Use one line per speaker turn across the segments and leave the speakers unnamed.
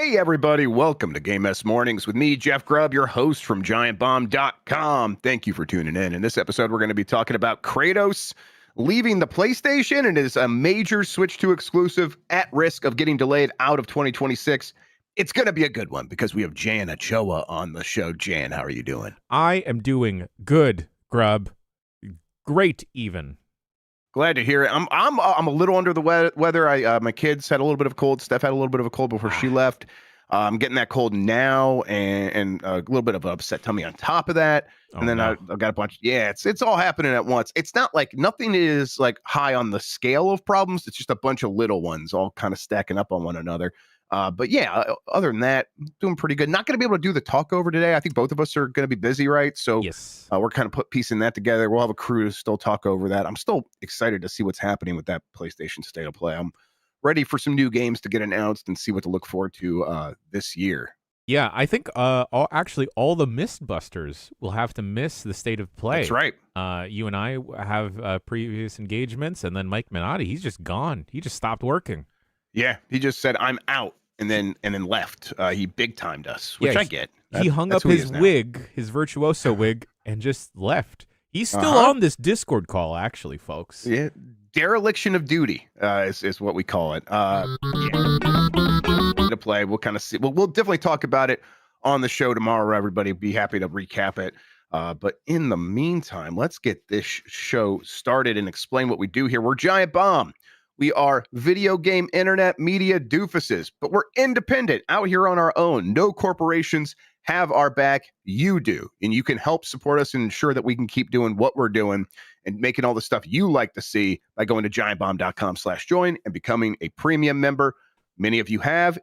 Hey, everybody. Welcome to Game S Mornings with me, Jeff Grubb, your host from giantbomb.com. Thank you for tuning in. In this episode, we're going to be talking about Kratos leaving the PlayStation and is a major Switch 2 exclusive at risk of getting delayed out of 2026. It's going to be a good one because we have Jan Ochoa on the show. Jan, how are you doing?
I am doing good, Grubb. Great, even.
Glad to hear it. I'm a little under the weather. My kids had a little bit of a cold. Steph had a little bit of a cold before she left. I'm getting that cold now, and a little bit of an upset tummy on top of that. And then I got a bunch. Yeah, it's all happening at once. It's not like nothing is like high on the scale of problems. It's just a bunch of little ones all kind of stacking up on one another. But yeah, other than that, doing pretty good. Not going to be able to do the talk over today. I think both of us are going to be busy, right? So
yes,
we're kind of piecing that together. We'll have a crew to still talk over that. I'm still excited to see what's happening with that PlayStation State of Play. I'm ready for some new games to get announced and see what to look forward to this year.
Yeah, I think all the Mistbusters will have to miss the State of Play.
That's right.
You and I have previous engagements, and then Mike Minotti, he's just gone. He just stopped working.
Yeah, he just said, I'm out, and then left. He big-timed us, which I get.
He hung up his wig, his virtuoso wig, and just left. He's still on this Discord call, actually, folks.
Yeah, dereliction of duty is what we call it. Yeah. To play, we'll kind of see. We'll definitely talk about it on the show tomorrow. Everybody, be happy to recap it. But in the meantime, let's get this show started and explain what we do here. We're Giant Bomb. We are video game internet media doofuses, but we're independent out here on our own. No corporations have our back. You do. And you can help support us and ensure that we can keep doing what we're doing and making all the stuff you like to see by going to giantbomb.com/join and becoming a premium member. Many of you have.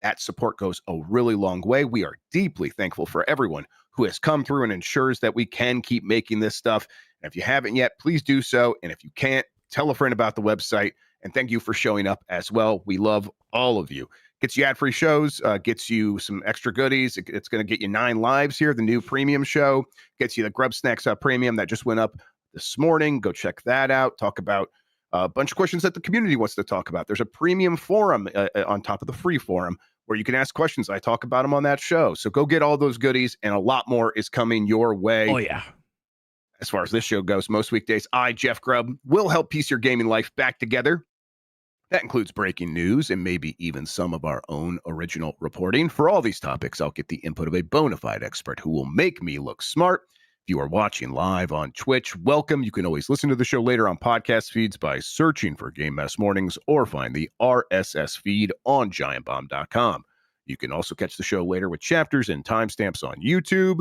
That support goes a really long way. We are deeply thankful for everyone who has come through and ensures that we can keep making this stuff. And if you haven't yet, please do so. And if you can't, tell a friend about the website. And thank you for showing up as well. We love all of you. Gets you ad-free shows, gets you some extra goodies. It's going to get you 9 lives here, the new premium show. Gets you the Grub Snacks Premium that just went up this morning. Go check that out. Talk about a bunch of questions that the community wants to talk about. There's a premium forum on top of the free forum where you can ask questions. I talk about them on that show. So go get all those goodies, and a lot more is coming your way.
Oh, yeah.
As far as this show goes, most weekdays, I, Jeff Grubb, will help piece your gaming life back together. That includes breaking news and maybe even some of our own original reporting. For all these topics, I'll get the input of a bona fide expert who will make me look smart. If you are watching live on Twitch, welcome. You can always listen to the show later on podcast feeds by searching for Game Mess Mornings or find the RSS feed on giantbomb.com. You can also catch the show later with chapters and timestamps on YouTube.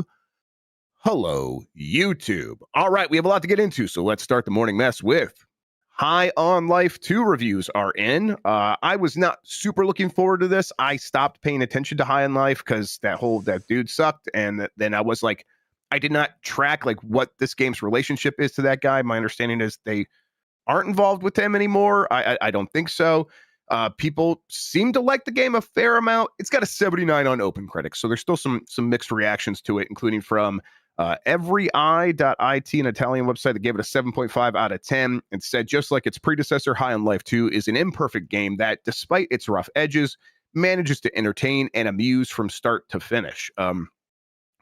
Hello, YouTube. All right, we have a lot to get into, so let's start the morning mess with High on Life 2 reviews are in. I was not super looking forward to this. I stopped paying attention to High on Life because that dude sucked, and then I was like, I did not track like what this game's relationship is to that guy. My understanding is they aren't involved with him anymore. I don't think so. People seem to like the game a fair amount. It's got a 79 on OpenCritic, so there's still some mixed reactions to it, including from everyi.it, an Italian website that gave it a 7.5 out of 10 and said, just like its predecessor, High on Life 2 is an imperfect game that, despite its rough edges, manages to entertain and amuse from start to finish.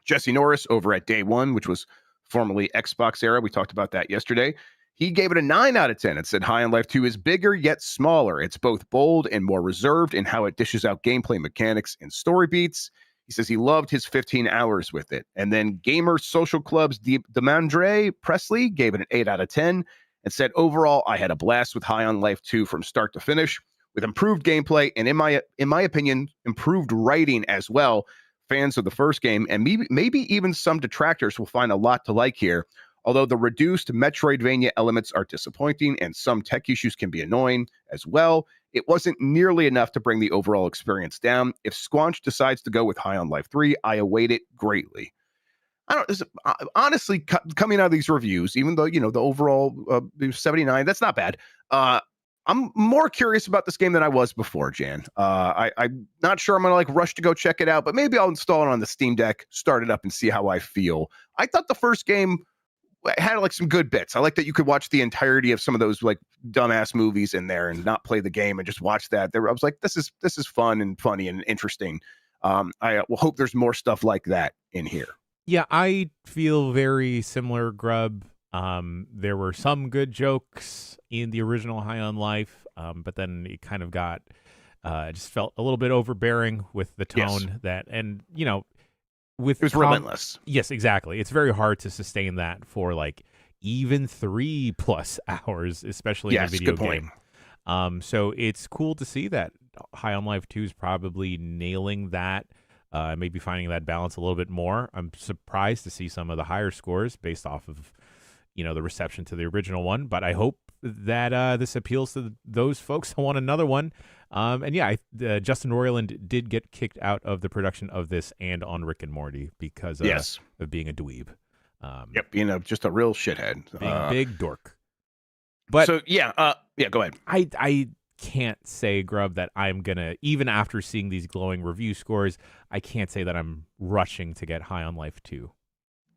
Jesse Norris over at Day One, which was formerly Xbox Era, we talked about that yesterday, he gave it a 9 out of 10 and said High on Life 2 is bigger yet smaller. It's both bold and more reserved in how it dishes out gameplay mechanics and story beats. He says he loved his 15 hours with it. And then Gamer Social Club's Demandre Presley gave it an 8 out of 10 and said, overall, I had a blast with High on Life 2 from start to finish with improved gameplay and, in my opinion, improved writing as well. Fans of the first game and maybe even some detractors will find a lot to like here. Although the reduced Metroidvania elements are disappointing and some tech issues can be annoying as well, it wasn't nearly enough to bring the overall experience down. If Squanch decides to go with High on Life 3, I await it greatly. Honestly, coming out of these reviews, even though, the overall 79, that's not bad. I'm more curious about this game than I was before, Jan. I'm not sure I'm going to rush to go check it out, but maybe I'll install it on the Steam Deck, start it up and see how I feel. I thought the first game had like some good bits. I like that you could watch the entirety of some of those like dumbass movies in there and not play the game and just watch that. I was like, this is fun and funny and interesting. I will hope there's more stuff like that in here.
Yeah, I feel very similar, Grubb. There were some good jokes in the original High on Life, but then it kind of got, just felt a little bit overbearing with the tone and with
it was relentless.
Yes, exactly. It's very hard to sustain that for like even 3+ hours, especially in a video game. So it's cool to see that High on Life 2 is probably nailing that. Maybe finding that balance a little bit more. I'm surprised to see some of the higher scores based off of, the reception to the original one. But I hope that this appeals to those folks who want another one. And yeah, Justin Roiland did get kicked out of the production of this and on Rick and Morty because of being a dweeb.
Being just a real shithead.
Being a big dork. But
so go ahead.
I can't say, Grubb, that I'm gonna, even after seeing these glowing review scores, I can't say that I'm rushing to get High on Life 2.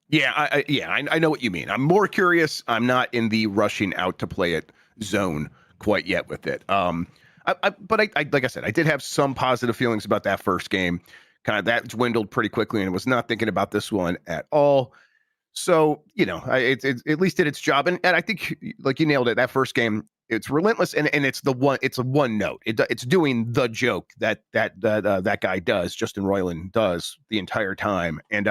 Yeah, I know what you mean. I'm more curious. I'm not in the rushing out to play it zone quite yet with it. But I like I said, I did have some positive feelings about that first game. Kind of that dwindled pretty quickly, and was not thinking about this one at all. So it at least did its job, and I think like you nailed it. That first game, it's relentless, and it's a one note. It's doing the joke that guy does, Justin Roiland does the entire time, and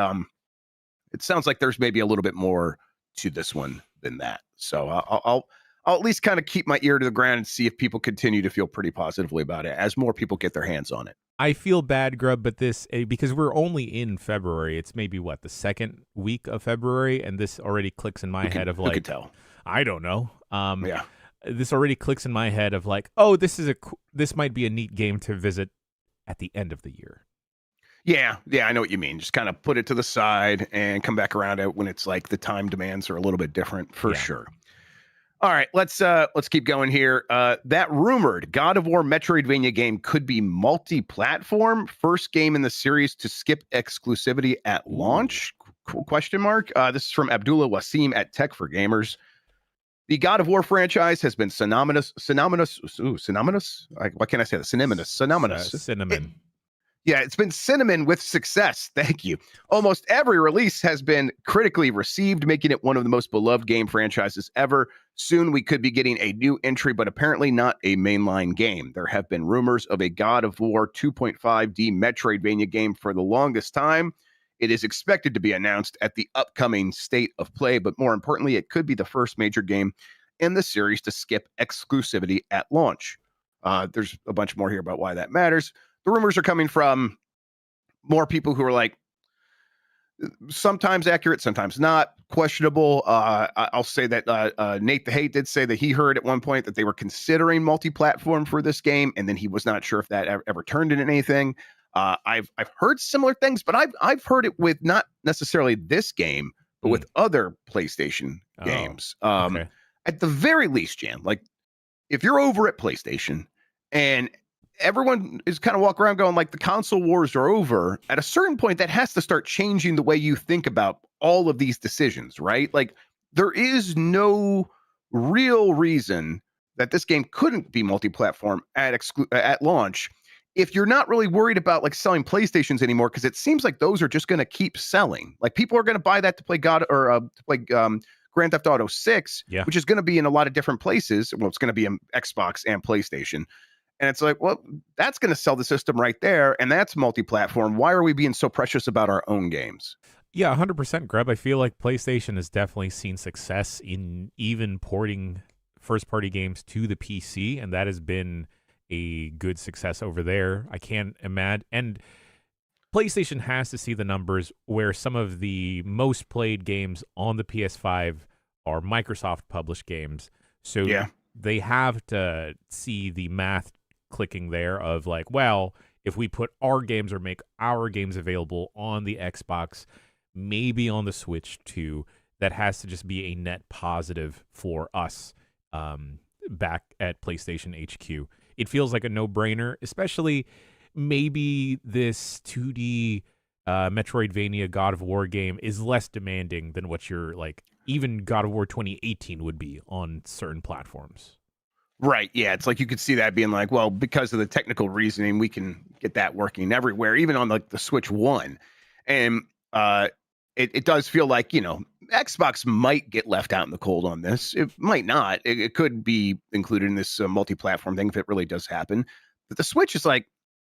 it sounds like there's maybe a little bit more to this one than that. So I'll at least kind of keep my ear to the ground and see if people continue to feel pretty positively about it as more people get their hands on it.
I feel bad, Grubb, but this, because we're only in February, it's maybe the second week of February, and this already clicks in my head of like,
who could tell?
I don't know.
Yeah.
This already clicks in my head of like, oh, this might be a neat game to visit at the end of the year.
Yeah, I know what you mean. Just kind of put it to the side and come back around it when it's like the time demands are a little bit different for sure. All right, let's keep going here. That rumored God of War Metroidvania game could be multi-platform. First game in the series to skip exclusivity at launch? Question mark. This is from Abdullah Wasim at Tech for Gamers. The God of War franchise has been synonymous. Why can't I say that? Synonymous.
Cinnamon.
It's been cinnamon with success. Thank you. Almost every release has been critically received, making it one of the most beloved game franchises ever. Soon we could be getting a new entry, but apparently not a mainline game. There have been rumors of a God of War 2.5D Metroidvania game for the longest time. It is expected to be announced at the upcoming State of Play, but more importantly, it could be the first major game in the series to skip exclusivity at launch. There's a bunch more here about why that matters. The rumors are coming from more people who are like sometimes accurate, sometimes not, questionable. I'll say that Nate the Hate did say that he heard at one point that they were considering multi-platform for this game, and then he was not sure if that ever turned into anything. I've heard similar things, but I've heard it with not necessarily this game, but with other PlayStation games.
Okay.
At the very least, Jan, like if you're over at PlayStation and everyone is kind of walking around going like the console wars are over, at a certain point that has to start changing the way you think about all of these decisions, right? Like there is no real reason that this game couldn't be multi-platform at launch if you're not really worried about like selling PlayStations anymore, because it seems like those are just going to keep selling. Like people are going to buy that to play Grand Theft Auto 6, which is going to be in a lot of different places. Well, it's going to be in Xbox and PlayStation. And it's like, well, that's going to sell the system right there, and that's multi-platform. Why are we being so precious about our own games?
Yeah, 100%, Grubb. I feel like PlayStation has definitely seen success in even porting first-party games to the PC, and that has been a good success over there. I can't imagine. And PlayStation has to see the numbers where some of the most played games on the PS5 are Microsoft-published games. So they have to see the math clicking there of like, well, if we put our games or make our games available on the Xbox, maybe on the Switch too, that has to just be a net positive for us back at PlayStation HQ. It feels like a no-brainer, especially maybe this 2D Metroidvania God of War game is less demanding than what your like even God of War 2018 would be on certain platforms.
Right. Yeah. It's like you could see that being like, well, because of the technical reasoning, we can get that working everywhere, even on like the Switch One. And it does feel like, Xbox might get left out in the cold on this. It might not. It could be included in this multi-platform thing if it really does happen. But the Switch is like,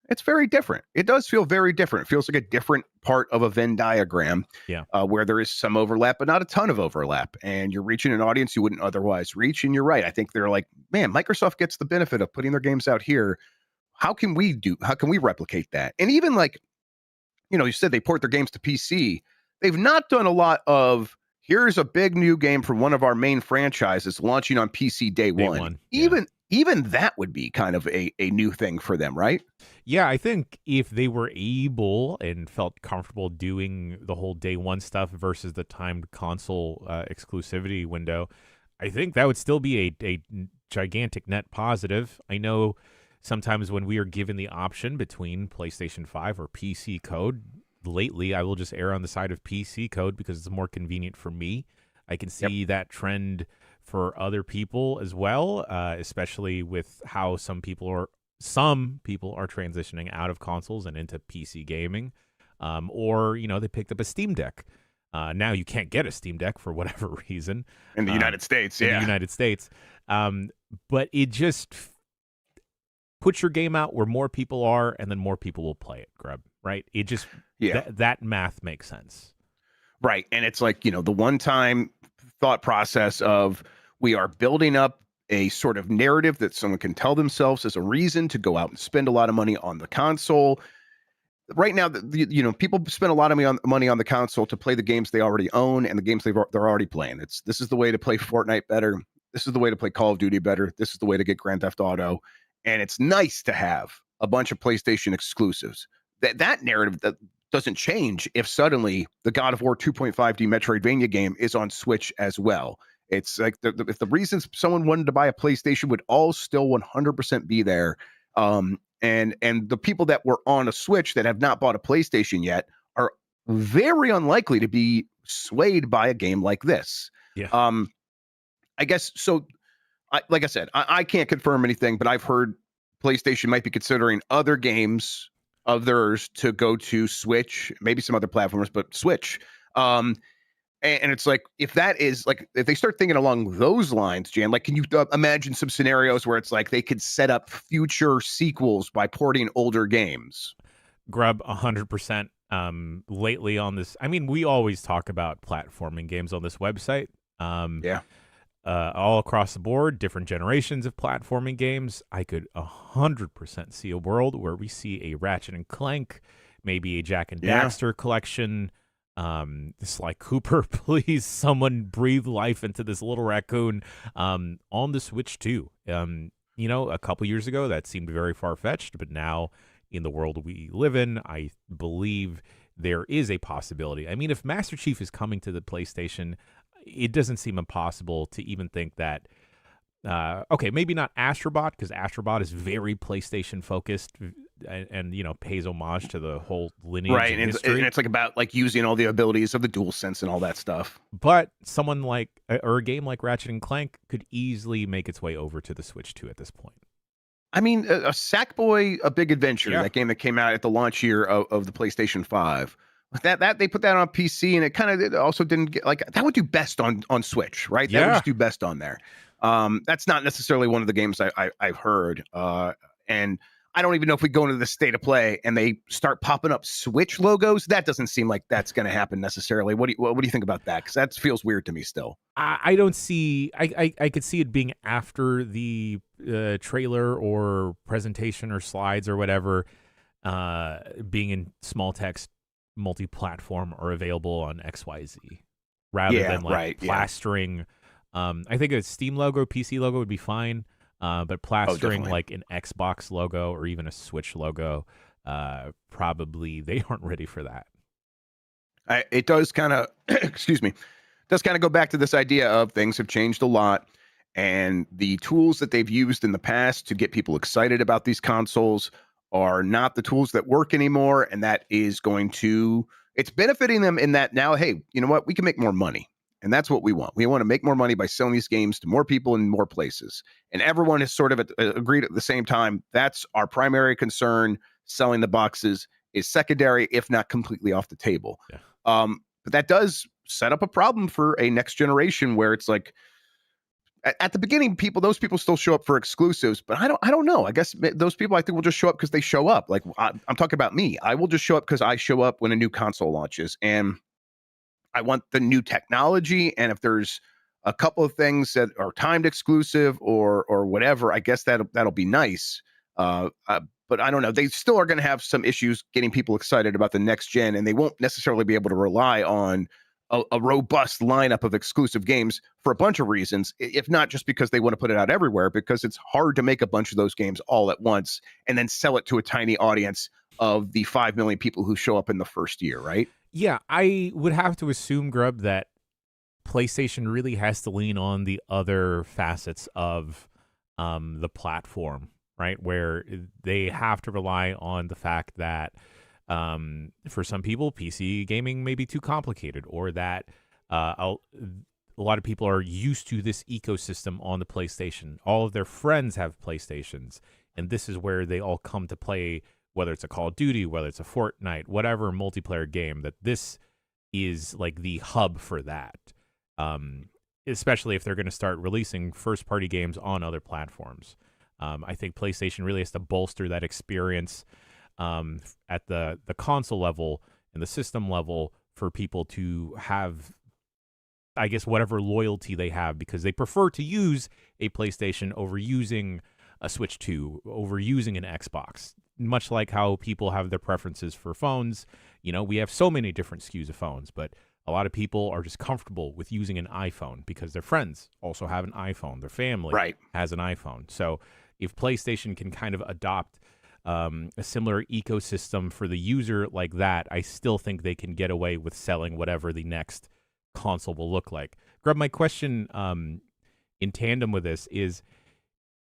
it's very different. It does feel very different. It feels like a different part of a Venn diagram,
Yeah.
where there is some overlap, but not a ton of overlap. And you're reaching an audience you wouldn't otherwise reach. And you're right. I think they're like, man, Microsoft gets the benefit of putting their games out here. How can we replicate that? And even like, you said they port their games to PC. They've not done a lot of, here's a big new game from one of our main franchises launching on PC day one.
Yeah.
Even that would be kind of a new thing for them, right?
Yeah, I think if they were able and felt comfortable doing the whole day one stuff versus the timed console exclusivity window, I think that would still be a gigantic net positive. I know sometimes when we are given the option between PlayStation 5 or PC code, lately I will just err on the side of PC code because it's more convenient for me. I can see that trend for other people as well, especially with how some people are transitioning out of consoles and into PC gaming, or they picked up a Steam Deck. Now you can't get a Steam Deck for whatever reason
in the United States.
In the United States, but it just puts your game out where more people are, and then more people will play it. Grubb, right? It just that math makes sense,
right? And it's like the one-time thought process of we are building up a sort of narrative that someone can tell themselves as a reason to go out and spend a lot of money on the console. Right now, people spend a lot of money on the console to play the games they already own and the games they're already playing. This is the way to play Fortnite better. This is the way to play Call of Duty better. This is the way to get Grand Theft Auto. And it's nice to have a bunch of PlayStation exclusives. That narrative that doesn't change if suddenly the God of War 2.5D Metroidvania game is on Switch as well. It's like if the reasons someone wanted to buy a PlayStation would all still 100% be there. And the people that were on a Switch that have not bought a PlayStation yet are very unlikely to be swayed by a game like this.
Yeah.
I guess so. Like I said, I can't confirm anything, but I've heard PlayStation might be considering other games of theirs to go to Switch, maybe some other platforms, but Switch. And it's like, if they start thinking along those lines, Jan, like, can you imagine some scenarios where it's like they could set up future sequels by porting older games?
Grubb, 100%. Lately on this, I mean, we always talk about platforming games on this website. All across the board, different generations of platforming games. I could 100% see a world where we see a Ratchet and Clank, maybe a Jack and Daxter collection. Sly Cooper, please, someone breathe life into this little raccoon on the Switch too. A couple years ago that seemed very far-fetched, but now in the world we live in, I believe there is a possibility. I mean, if Master Chief is coming to the PlayStation, it doesn't seem impossible to even think that, maybe not Astrobot, because Astrobot is very PlayStation focused and pays homage to the whole lineage
right,
and history.
And it's like about like using all the abilities of the DualSense and all that stuff.
But someone like, or a game like Ratchet and Clank could easily make its way over to the Switch 2 at this point.
I mean, a Sackboy, A Big Adventure, that game that came out at the launch year of the PlayStation 5. That they put that on PC, and it also didn't get like that would do best on Switch, right? That would just do best on there. That's not necessarily one of the games I've heard, and I don't even know if we go into the state of play and they start popping up Switch logos. That doesn't seem like that's going to happen necessarily. What do you think about that? Because that feels weird to me still.
I don't see. I could see it being after the trailer or presentation or slides or whatever, being in small text, multi-platform or available on XYZ, rather than plastering. I think a Steam logo, PC logo would be fine. But plastering like an Xbox logo or even a Switch logo, probably they aren't ready for that.
It does kind of, go back to this idea of things have changed a lot, and the tools that they've used in the past to get people excited about these consoles are not the tools that work anymore, and that is going to, it's benefiting them in that now, hey, you know what, we can make more money. And that's what we want. We want to make more money by selling these games to more people in more places. And everyone has sort of agreed at the same time. That's our primary concern. Selling the boxes is secondary, if not completely off the table.
Yeah.
But that does set up a problem for a next generation where it's like, at the beginning, those people still show up for exclusives, but I don't know. I guess those people, I think, will just show up because they show up. Like I'm talking about me. I will just show up because I show up when a new console launches, and I want the new technology. And if there's a couple of things that are timed exclusive or whatever, I guess that'll be nice. But I don't know. They still are going to have some issues getting people excited about the next gen, and they won't necessarily be able to rely on a robust lineup of exclusive games for a bunch of reasons, if not just because they want to put it out everywhere, because it's hard to make a bunch of those games all at once and then sell it to a tiny audience of the 5 million people who show up in the first year, right?
Yeah, I would have to assume, Grubb, that PlayStation really has to lean on the other facets of the platform, right? Where they have to rely on the fact that for some people, PC gaming may be too complicated, or that a lot of people are used to this ecosystem on the PlayStation. All of their friends have PlayStations, and this is where they all come to play, whether it's a Call of Duty, whether it's a Fortnite, whatever multiplayer game, that this is like the hub for that. Especially if they're going to start releasing first-party games on other platforms. I think PlayStation really has to bolster that experience at the console level and the system level for people to have, I guess, whatever loyalty they have, because they prefer to use a PlayStation over using a Switch 2, over using an Xbox. Much like how people have their preferences for phones. You know, we have so many different SKUs of phones, but a lot of people are just comfortable with using an iPhone because their friends also have an iPhone. Their family has an iPhone. So if PlayStation can kind of adopt a similar ecosystem for the user like that, I still think they can get away with selling whatever the next console will look like. Grubb, my question in tandem with this is,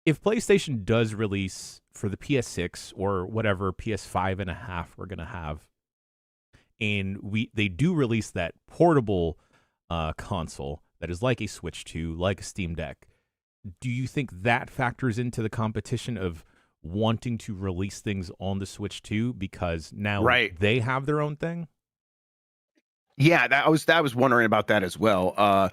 if PlayStation does release for the PS6 or whatever PS5 and a half we're going to have, and they do release that portable console that is like a Switch 2, like a Steam Deck, do you think that factors into the competition of wanting to release things on the Switch 2 because now they have their own thing?
Yeah, that was wondering about that as well.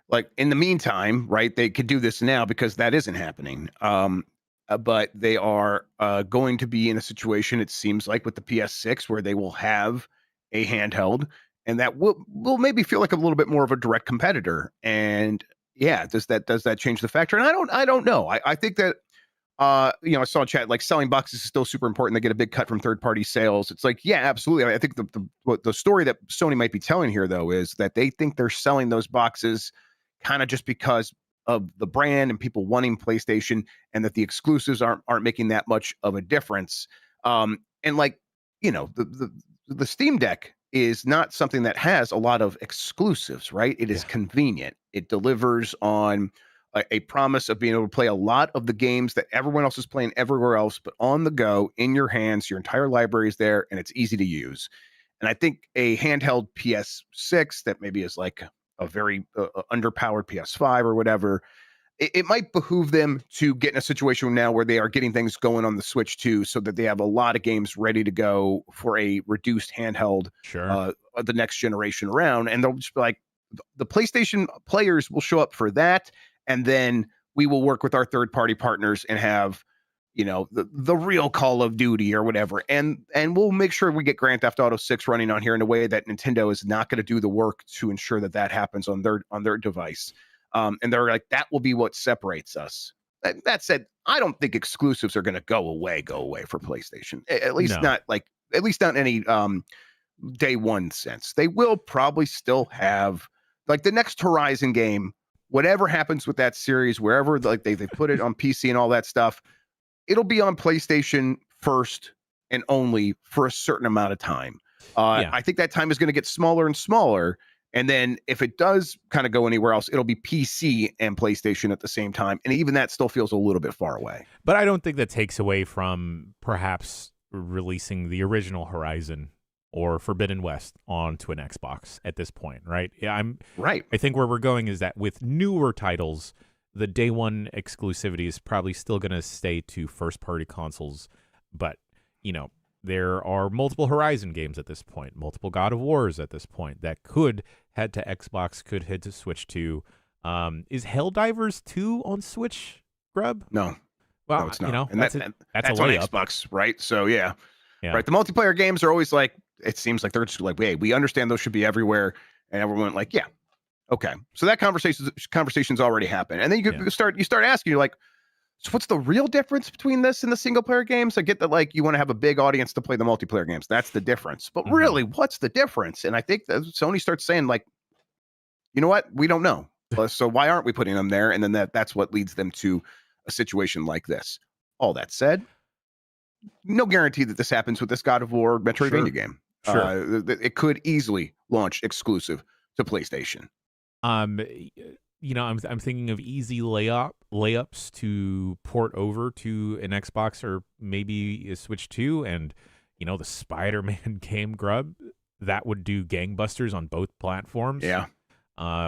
Like in the meantime, right, they could do this now because that isn't happening. But they are going to be in a situation, it seems like, with the PS6 where they will have a handheld, and that will maybe feel like a little bit more of a direct competitor. And yeah, does that change the factor? And I don't know. I think that I saw in chat, like, selling boxes is still super important. They get a big cut from third-party sales. It's like, yeah, absolutely. I think the story that Sony might be telling here, though, is that they think they're selling those boxes kind of just because of the brand and people wanting PlayStation, and that the exclusives aren't making that much of a difference. And like, the Steam Deck is not something that has a lot of exclusives, right? It is convenient. It delivers on a promise of being able to play a lot of the games that everyone else is playing everywhere else, but on the go, in your hands. Your entire library is there, and it's easy to use. And I think a handheld PS6 that maybe is like a very underpowered PS5 or whatever, it might behoove them to get in a situation now where they are getting things going on the Switch 2, so that they have a lot of games ready to go for a reduced handheld the next generation around. And they'll just be like, the PlayStation players will show up for that, and then we will work with our third-party partners and have, the real Call of Duty or whatever. And we'll make sure we get Grand Theft Auto 6 running on here in a way that Nintendo is not going to do the work to ensure that happens on their device. And they're like, that will be what separates us. That said, I don't think exclusives are going to go away for PlayStation. At least not in any day one sense. They will probably still have, like, the next Horizon game, whatever happens with that series, wherever like they put it on PC and all that stuff, it'll be on PlayStation first and only for a certain amount of time. I think that time is going to get smaller and smaller And then if it does kind of go anywhere else, it'll be PC and PlayStation at the same time. And even that still feels a little bit far away.
But I don't think that takes away from perhaps releasing the original Horizon or Forbidden West onto an Xbox at this point, right? Yeah,
right.
I think where we're going is that with newer titles, the day one exclusivity is probably still going to stay to first-party consoles. But, you know, there are multiple Horizon games at this point, multiple God of Wars at this point that could head to Xbox, could head to Switch 2. Is Helldivers 2 on Switch, Grubb?
No.
Well,
no, it's not.
You know,
and that's
a
on
layup.
Xbox, right? So, yeah. Right. The multiplayer games are always like, it seems like they're just like, hey, we understand those should be everywhere. And everyone like, yeah, okay. So that conversation's already happened. And then you start asking, you're like, so what's the real difference between this and the single player games? I get that, like, you want to have a big audience to play the multiplayer games. That's the difference. But really, what's the difference? And I think that Sony starts saying, like, you know what? We don't know. So why aren't we putting them there? And then that's what leads them to a situation like this. All that said, no guarantee that this happens with this God of War Metroidvania game.
Sure.
It could easily launch exclusive to PlayStation.
You know, I'm thinking of easy layups to port over to an Xbox or maybe a Switch 2, and you know, the Spider-Man game, Grubb, that would do gangbusters on both platforms.
Yeah.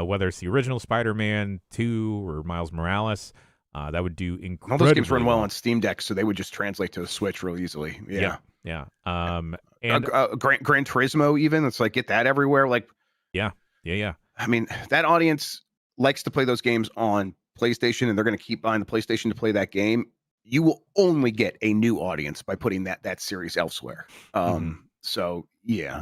Whether it's the original Spider-Man 2 or Miles Morales, that would do incredibly.
All those games run well on Steam Deck, so they would just translate to a Switch real easily. Yeah.
And
Gran Turismo, even, it's like, get that everywhere. Like,
yeah.
I mean, that audience likes to play those games on PlayStation, and they're going to keep buying the PlayStation to play that game. You will only get a new audience by putting that series elsewhere. So yeah,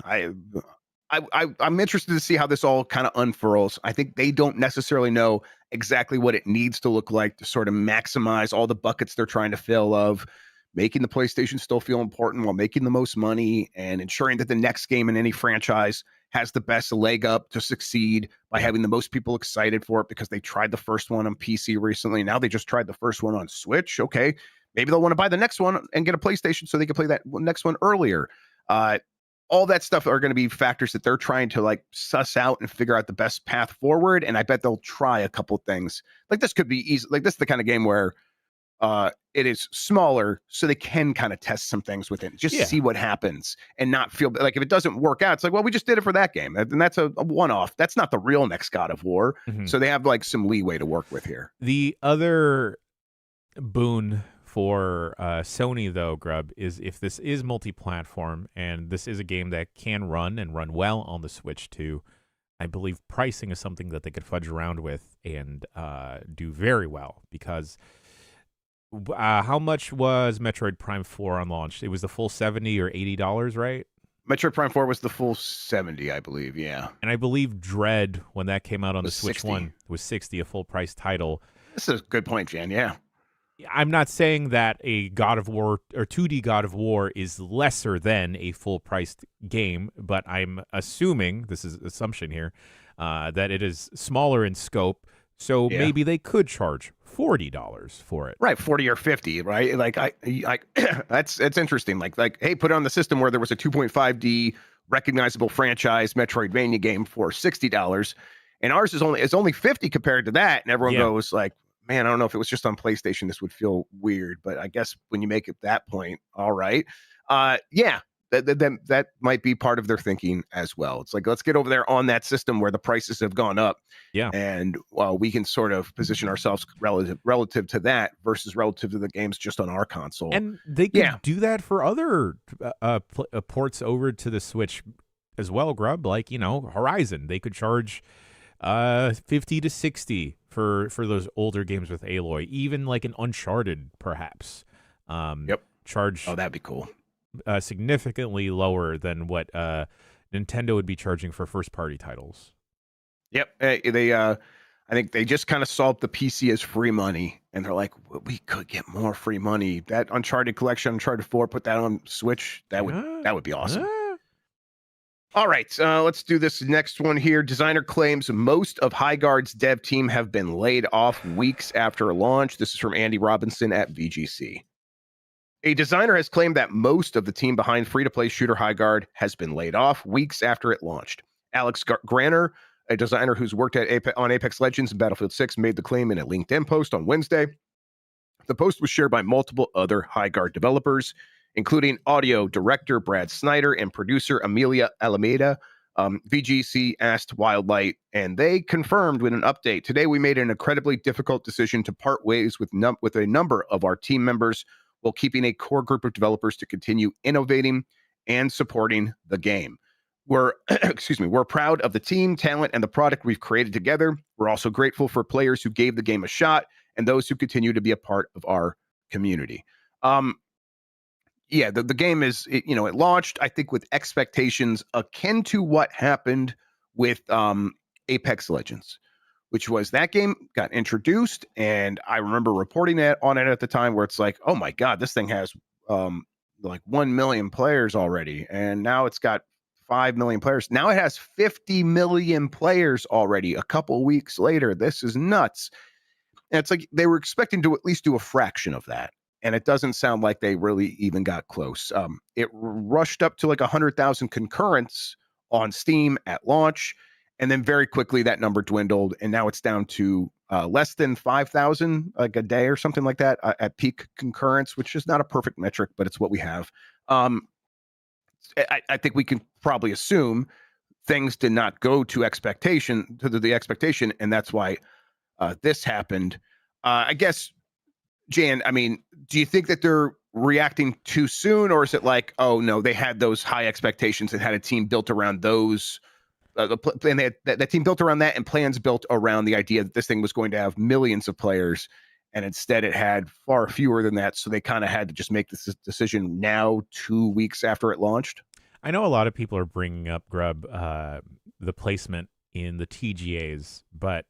I'm interested to see how this all kind of unfurls. I think they don't necessarily know exactly what it needs to look like to sort of maximize all the buckets they're trying to fill of making the PlayStation still feel important while making the most money and ensuring that the next game in any franchise has the best leg up to succeed by having the most people excited for it because they tried the first one on PC recently. Now they just tried the first one on Switch. Okay, maybe they'll want to buy the next one and get a PlayStation so they can play that next one earlier. All that stuff are going to be factors that they're trying to like suss out and figure out the best path forward. And I bet they'll try a couple of things. Like this could be easy. Like this is the kind of game where it is smaller, so they can kind of test some things with it, just see what happens and not feel like if it doesn't work out, it's like, well, we just did it for that game. And that's a one-off. That's not the real next God of War. So they have like some leeway to work with here.
The other boon for Sony, though, Grubb, is if this is multi-platform and this is a game that can run and run well on the Switch too, I believe pricing is something that they could fudge around with and do very well because how much was Metroid Prime 4 on launch? It was the full $70 or $80, right?
Metroid Prime 4 was the full 70, I believe, yeah.
And I believe Dread, when that came out on the Switch
60.
One, was 60, a full price title.
This is a good point, Jan, yeah.
I'm not saying that a God of War or 2D God of War is lesser than a full-priced game, but I'm assuming, this is assumption here, that it is smaller in scope, so maybe they could charge $40 for it.
Right, 40 or 50, right? Like I that's interesting. Like, hey, put it on the system where there was a 2.5D recognizable franchise Metroidvania game for $60, and ours is only 50 compared to that, and everyone goes like, man, I don't know if it was just on PlayStation, this would feel weird, but I guess when you make it that point, all right. That might be part of their thinking as well. It's like, let's get over there on that system where the prices have gone up.
Yeah.
And we can sort of position ourselves relative to that versus relative to the games just on our console.
And they can do that for other ports over to the Switch as well, Grubb. Like, you know, Horizon, they could charge 50 to 60 for those older games with Aloy, even like an Uncharted, perhaps. Charge.
Oh, that'd be cool.
Significantly lower than what Nintendo would be charging for first-party titles.
Yep, I think they just kind of solved the PC as free money, and they're like, we could get more free money. That Uncharted collection, Uncharted 4, put that on Switch. That would be awesome. All right, let's do this next one here. Designer claims most of Highguard's dev team have been laid off weeks after launch. This is from Andy Robinson at VGC. A designer has claimed that most of the team behind free-to-play shooter Highguard has been laid off weeks after it launched. Alex Granner, a designer who's worked on Apex Legends and Battlefield 6, made the claim in a LinkedIn post on Wednesday. The post was shared by multiple other Highguard developers, including audio director Brad Snyder and producer Amelia Alameda. VGC asked Wildlight, and they confirmed with an update. Today, we made an incredibly difficult decision to part ways with a number of our team members while keeping a core group of developers to continue innovating and supporting the game. We're we're proud of the team, talent, and the product we've created together. We're also grateful for players who gave the game a shot and those who continue to be a part of our community. The game is, it launched, I think, with expectations akin to what happened with Apex Legends, which was that game got introduced, and I remember reporting on it at the time, where it's like, oh my God, this thing has like 1 million players already, and now it's got 5 million players. Now it has 50 million players already a couple weeks later. This is nuts. And it's like they were expecting to at least do a fraction of that. And it doesn't sound like they really even got close. It rushed up to like 100,000 concurrents on Steam at launch. And then very quickly that number dwindled. And now it's down to less than 5,000 like a day or something like that at peak concurrence, which is not a perfect metric, but it's what we have. I think we can probably assume things did not go to the expectation. And that's why this happened. I guess, Jan, I mean, do you think that they're reacting too soon, or is it like, oh no, they had those high expectations and had a team built around those, and they had that team built around that, and plans built around the idea that this thing was going to have millions of players, and instead it had far fewer than that, so they kind of had to just make this decision now, 2 weeks after it launched?
I know a lot of people are bringing up, Grubb, the placement in the TGAs, but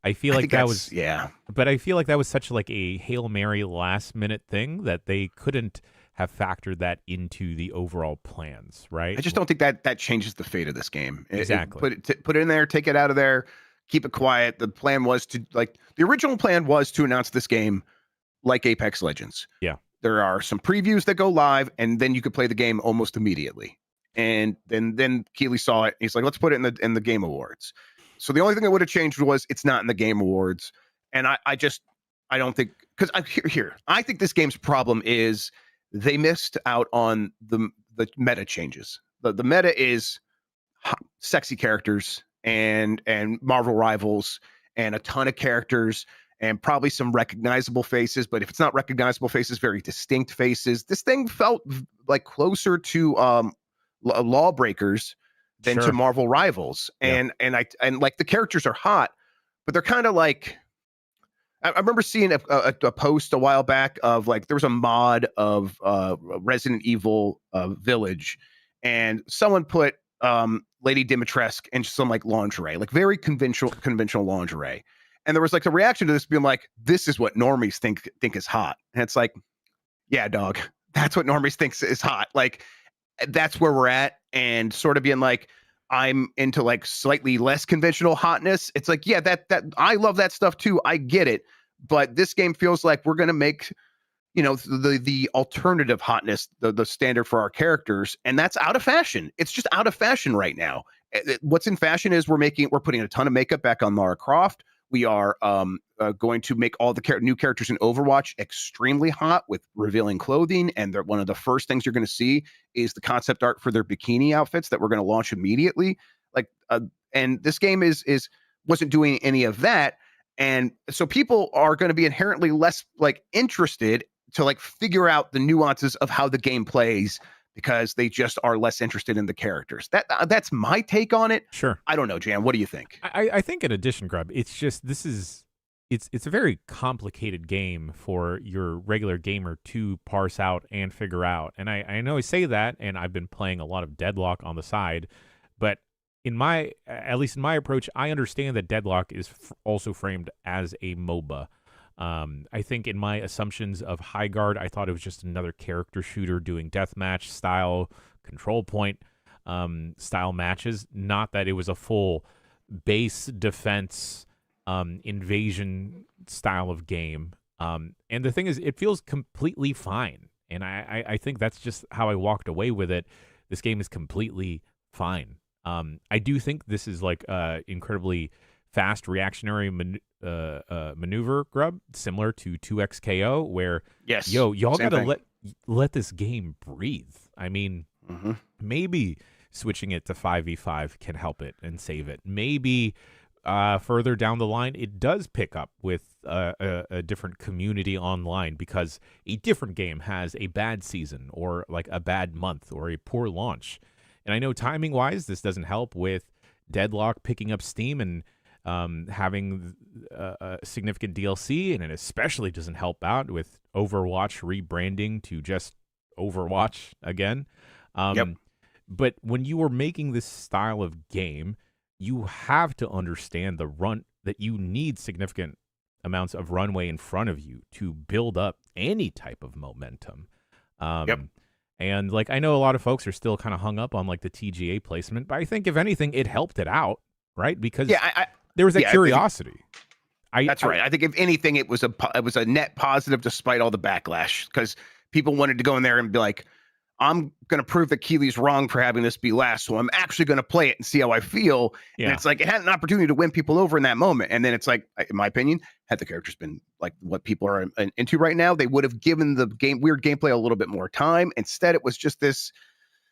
I feel like that was But I feel like that was such like a Hail Mary last minute thing that they couldn't have factored that into the overall plans, right?
I just don't think that changes the fate of this game.
Exactly.
Put it in there, take it out of there, keep it quiet. The plan was the original plan was to announce this game like Apex Legends.
Yeah.
There are some previews that go live, and then you could play the game almost immediately. And then Keighley saw it. He's like, let's put it in the Game Awards. So the only thing that would have changed was it's not in the Game Awards. And I don't think, because I think this game's problem is they missed out on the meta changes. The meta is sexy characters and Marvel rivals and a ton of characters and probably some recognizable faces. But if it's not recognizable faces, very distinct faces. This thing felt like closer to Lawbreakers than to Marvel Rivals. And like the characters are hot, but they're kind of like, I remember seeing a post a while back of like, there was a mod of Resident Evil Village, and someone put Lady Dimitrescu in some like lingerie, like very conventional lingerie. And there was like a reaction to this being like, this is what normies think is hot. And it's like, yeah, dog, that's what normies thinks is hot. Like, that's where we're at. And sort of being like, I'm into like slightly less conventional hotness. It's like, yeah, that I love that stuff too. I get it. But this game feels like we're going to make, the alternative hotness, the standard for our characters. And that's out of fashion. It's just out of fashion right now. What's in fashion is we're putting a ton of makeup back on Lara Croft. We are going to make all the new characters in Overwatch extremely hot with revealing clothing. And one of the first things you're going to see is the concept art for their bikini outfits that we're going to launch immediately. And this game wasn't doing any of that. And so people are going to be inherently less like interested to like figure out the nuances of how the game plays, because they just are less interested in the characters. That's my take on it.
Sure.
I don't know, Jan. What do you think?
I think in addition, Grubb, it's just it's a very complicated game for your regular gamer to parse out and figure out. And I know I say that, and I've been playing a lot of Deadlock on the side, but at least in my approach, I understand that Deadlock is also framed as a MOBA. I think in my assumptions of Highguard, I thought it was just another character shooter doing deathmatch style, control point style matches. Not that it was a full base defense invasion style of game. And the thing is, it feels completely fine. And I think that's just how I walked away with it. This game is completely fine. I do think this is like incredibly fast reactionary maneuver, Grub, similar to 2XKO, where
Yes,
y'all
same
gotta
thing.
let this game breathe. I mean,
Hmm.
maybe switching it to 5v5 can help it and save it. Maybe further down the line, it does pick up with a different community online because a different game has a bad season or like a bad month or a poor launch. And I know timing wise, this doesn't help with Deadlock picking up steam and having a significant DLC, and it especially doesn't help out with Overwatch rebranding to just Overwatch again.
Yep.
But when you are making this style of game, you have to understand the run that you need significant amounts of runway in front of you to build up any type of momentum.
Yep.
And like I know a lot of folks are still kind of hung up on like the TGA placement, but I think if anything, it helped it out, right? Because
Yeah,
there was that
yeah, I think
curiosity.
that's right. I think if anything, it was a net positive despite all the backlash because people wanted to go in there and be like, I'm going to prove that Keeley's wrong for having this be last. So I'm actually going to play it and see how I feel. And
Yeah.
it's like it had an opportunity to win people over in that moment. And then it's like, in my opinion, had the characters been like what people are into right now, they would have given the weird gameplay a little bit more time. Instead, it was just this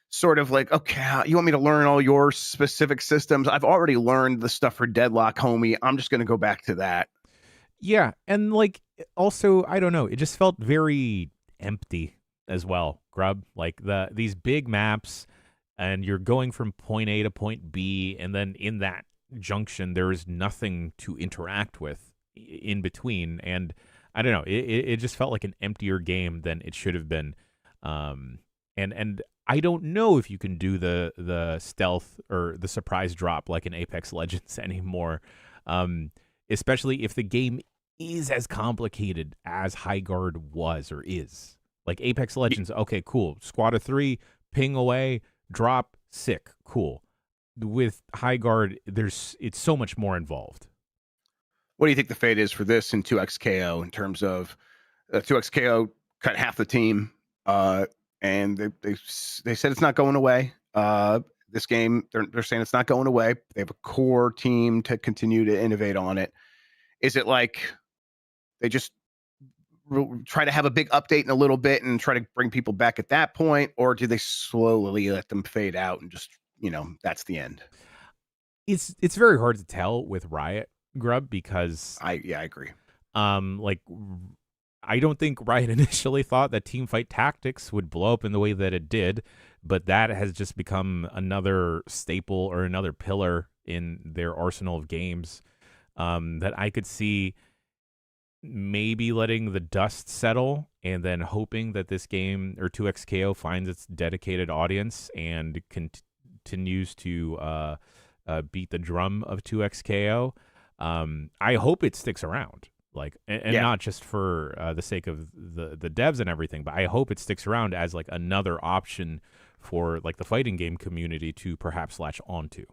sort of like, okay, you want me to learn all your specific systems? I've already learned the stuff for Deadlock, homie. I'm just going to go back to that.
Yeah. And like also, I don't know, it just felt very empty as well, Grub. Like these big maps and you're going from point A to point B, and then in that junction there is nothing to interact with in between. And I don't know, it just felt like an emptier game than it should have been. And I don't know if you can do the stealth or the surprise drop like in Apex Legends anymore, especially if the game is as complicated as Highguard was or is. Like Apex Legends, okay, cool. Squad of 3, ping away, drop, sick, cool. With Highguard, it's so much more involved.
What do you think the fate is for this in 2XKO in terms of 2XKO cut half the team, and they said it's not going away. This game, they're saying it's not going away. They have a core team to continue to innovate on it. Is it like they just try to have a big update in a little bit and try to bring people back at that point, or do they slowly let them fade out and just that's the end?
It's very hard to tell with Riot, Grub, because
I agree.
like I don't think Riot initially thought that Teamfight Tactics would blow up in the way that it did, but that has just become another staple or another pillar in their arsenal of games that I could see maybe letting the dust settle and then hoping that this game or 2XKO finds its dedicated audience and continues to beat the drum of 2XKO. I hope it sticks around, like, and not just for the sake of the devs and everything, but I hope it sticks around as like another option for like the fighting game community to perhaps latch onto.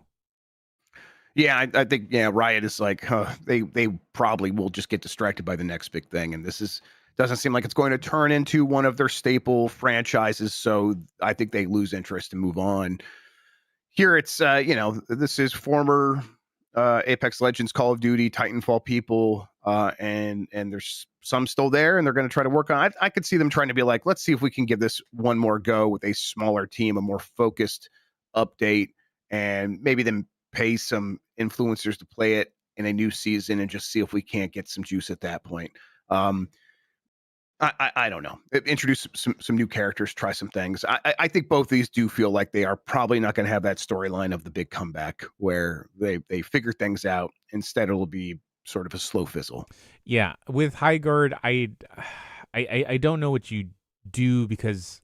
Yeah, I think Riot is like they probably will just get distracted by the next big thing, and this doesn't seem like it's going to turn into one of their staple franchises. So I think they lose interest and move on. Here it's this is former Apex Legends, Call of Duty, Titanfall people, and there's some still there, and they're going to try to work on. I could see them trying to be like, let's see if we can give this one more go with a smaller team, a more focused update, and maybe then pay some influencers to play it in a new season and just see if we can't get some juice at that point. I don't know. Introduce some new characters, try some things. I think both these do feel like they are probably not going to have that storyline of the big comeback where they figure things out. Instead, it'll be sort of a slow fizzle.
Yeah, with Highguard, I don't know what you do because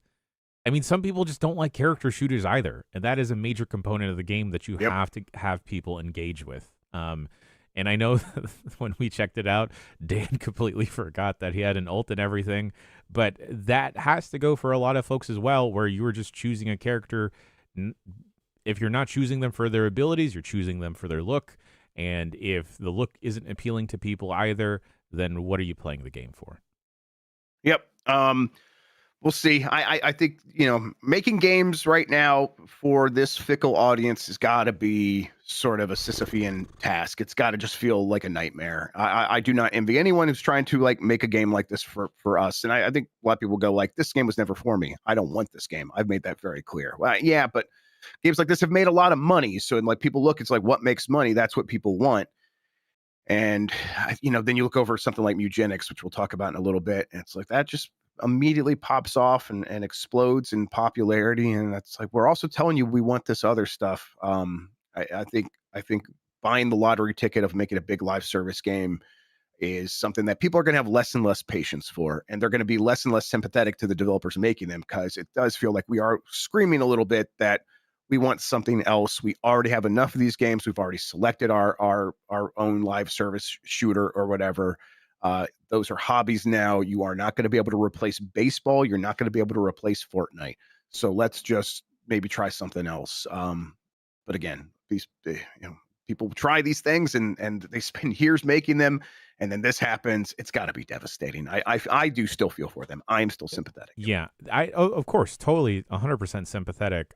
I mean some people just don't like character shooters either, and that is a major component of the game that you have to have people engage with. And I know when we checked it out, Dan completely forgot that he had an ult and everything. But that has to go for a lot of folks as well, where you were just choosing a character. If you're not choosing them for their abilities, you're choosing them for their look. And if the look isn't appealing to people either, then what are you playing the game for?
Yep. we'll see. I think, making games right now for this fickle audience has got to be sort of a Sisyphean task. It's got to just feel like a nightmare. I do not envy anyone who's trying to like make a game like this for us. And I think a lot of people go like, this game was never for me. I don't want this game. I've made that very clear. Well, yeah, but games like this have made a lot of money. So, and like people look, it's like, what makes money? That's what people want. And, then you look over something like Mewgenics, which we'll talk about in a little bit. And it's like, that just immediately pops off and explodes in popularity. And that's like, we're also telling you, we want this other stuff. I think buying the lottery ticket of making a big live service game is something that people are going to have less and less patience for, and they're going to be less and less sympathetic to the developers making them, because it does feel like we are screaming a little bit that we want something else. We already have enough of these games. We've already selected our own live service shooter or whatever. Those are hobbies now. You are not going to be able to replace baseball. You're not going to be able to replace Fortnite. So let's just maybe try something else. But again, people try these things and they spend years making them, and then this happens. It's got to be devastating. I do still feel for them. I am still sympathetic.
Yeah, of course, totally 100% sympathetic.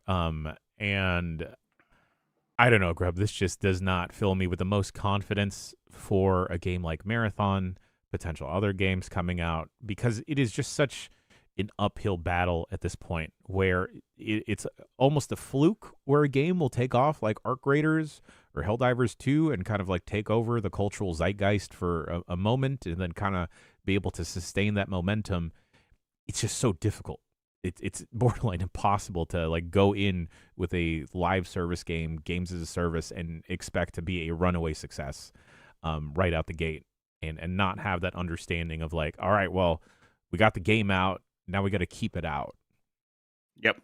And I don't know, Grubb, this just does not fill me with the most confidence for a game like Marathon, potential other games coming out, because it is just such an uphill battle at this point, where it's almost a fluke where a game will take off like Arc Raiders or Helldivers 2 and kind of like take over the cultural zeitgeist for a moment and then kind of be able to sustain that momentum. It's just so difficult. It's borderline impossible to like go in with a live service game, games as a service, and expect to be a runaway success right out the gate, and not have that understanding of like, all right, well, we got the game out, now we got to keep it out.
Yep.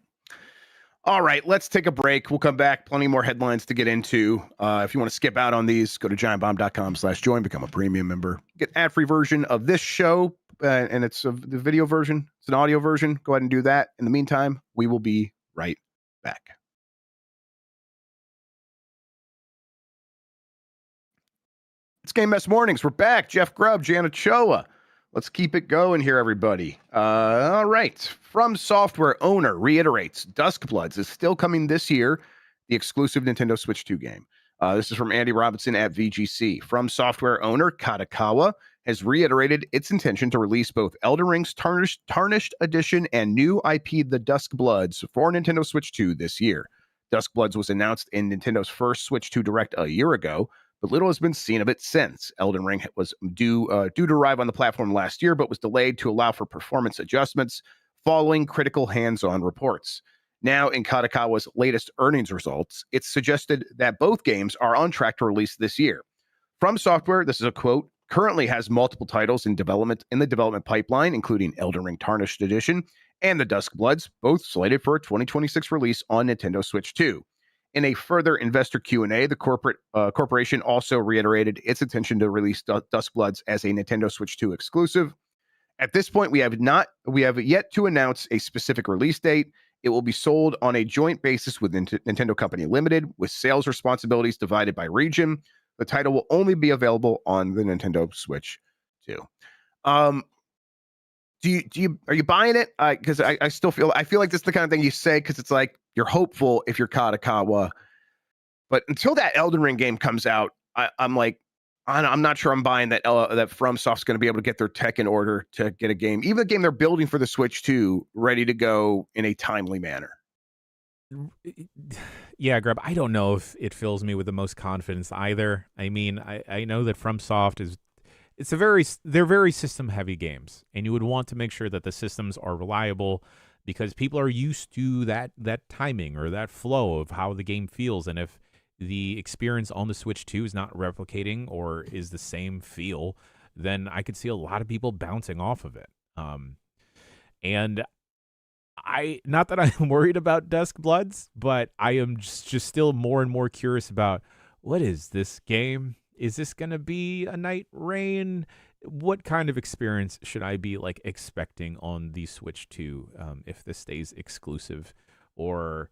All right, let's take a break. We'll come back. Plenty more headlines to get into. If you want to skip out on these, go to giantbomb.com/join, become a premium member. Get ad-free version of this show, and it's the video version. It's an audio version. Go ahead and do that. In the meantime, we will be right back. It's Game Mess Mornings. We're back. Jeff Grubb, Jan Ochoa. Let's keep it going here, everybody. All right. FromSoftware owner reiterates Duskbloods is still coming this year, the exclusive Nintendo Switch 2 game. This is from Andy Robinson at VGC. FromSoftware owner Kadokawa has reiterated its intention to release both Elden Ring's Tarnished Edition and new IP The Duskbloods for Nintendo Switch 2 this year. Duskbloods was announced in Nintendo's first Switch 2 Direct a year ago, but little has been seen of it since. Elden Ring was due to arrive on the platform last year, but was delayed to allow for performance adjustments following critical hands-on reports. Now, in Kadokawa's latest earnings results, it's suggested that both games are on track to release this year. FromSoftware, this is a quote, currently has multiple titles in the development pipeline, including Elden Ring Tarnished Edition and the Duskbloods, both slated for a 2026 release on Nintendo Switch 2. In a further investor Q&A, the corporation also reiterated its intention to release Duskbloods as a Nintendo Switch 2 exclusive. At this point, we have yet to announce a specific release date. It will be sold on a joint basis with Nintendo Company Limited, with sales responsibilities divided by region. The title will only be available on the Nintendo Switch 2. Are you buying it? Because I still feel like this is the kind of thing you say because it's like you're hopeful if you're Kadokawa, but until that Elden Ring game comes out, I'm not sure I'm buying that FromSoft's going to be able to get their tech in order to get a game, even a game they're building for the Switch 2, ready to go in a timely manner.
Yeah, Grubb, I don't know if it fills me with the most confidence either. I mean, I know that FromSoft they're very system heavy games, and you would want to make sure that the systems are reliable because people are used to that timing or that flow of how the game feels. And if the experience on the Switch 2 is not replicating or is the same feel, then I could see a lot of people bouncing off of it. And not that I'm worried about Duskbloods, but I am just still more and more curious about what is this game? Is this going to be a Night Rain? What kind of experience should I be like expecting on the Switch 2 if this stays exclusive? Or,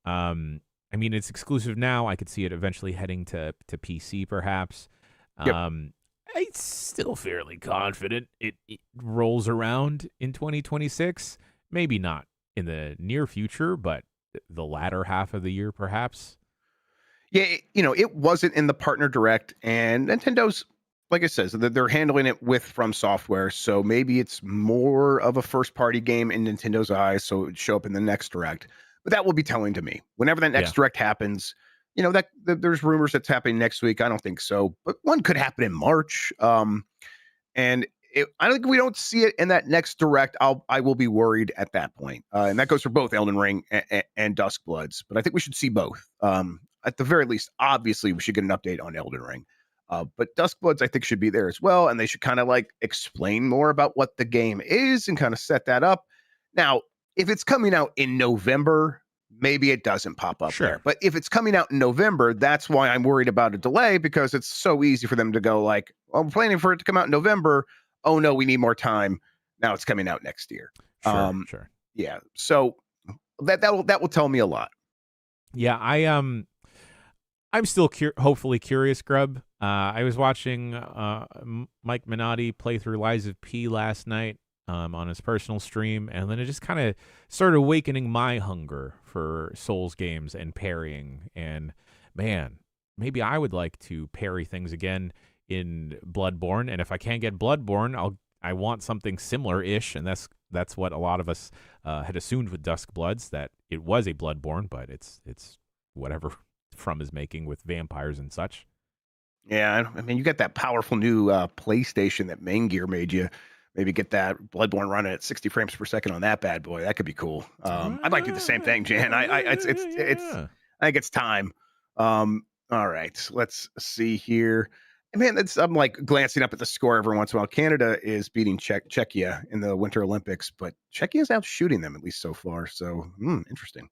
I mean, it's exclusive now. I could see it eventually heading to PC, perhaps.
Yep.
I'm still fairly confident it rolls around in 2026. maybe not in the near future, but the latter half of the year, perhaps.
Yeah, it wasn't in the partner direct, and Nintendo's, like I says, they're handling it with FromSoftware, so maybe it's more of a first party game in Nintendo's eyes, so it would show up in the next direct. But that will be telling to me whenever that next
Yeah.
direct happens. There's rumors that's happening next week. I don't think so, but one could happen in March. And I think if we don't see it in that next direct, I will be worried at that point. And that goes for both Elden Ring and Duskbloods. But I think we should see both. At the very least, obviously, we should get an update on Elden Ring. But Duskbloods, I think, should be there as well. And they should kind of like explain more about what the game is and kind of set that up. Now, if it's coming out in November, maybe it doesn't pop up there. But if it's coming out in November, that's why I'm worried about a delay, because it's so easy for them to go like, well, we're planning for it to come out in November. Oh no, we need more time. Now it's coming out next year.
Sure.
Yeah. So that will tell me a lot.
Yeah, I'm still hopefully curious, Grubb. I was watching Mike Minotti play through Lies of P last night on his personal stream, and then it just kind of started awakening my hunger for Souls games and parrying. And man, maybe I would like to parry things again in Bloodborne. And if I can't get Bloodborne, I want something similar-ish, and that's what a lot of us had assumed with Duskbloods, that it was a Bloodborne, but it's whatever From is making with vampires and such.
Yeah, I mean, you got that powerful new PlayStation that Main Gear made you. Maybe get that Bloodborne running at 60 frames per second on that bad boy. That could be cool. I might do the same thing, Jan. I think it's time. All right, let's see here. Man, I'm like glancing up at the score every once in a while. Canada is beating Czechia in the Winter Olympics, but Czechia is out shooting them, at least so far. So interesting.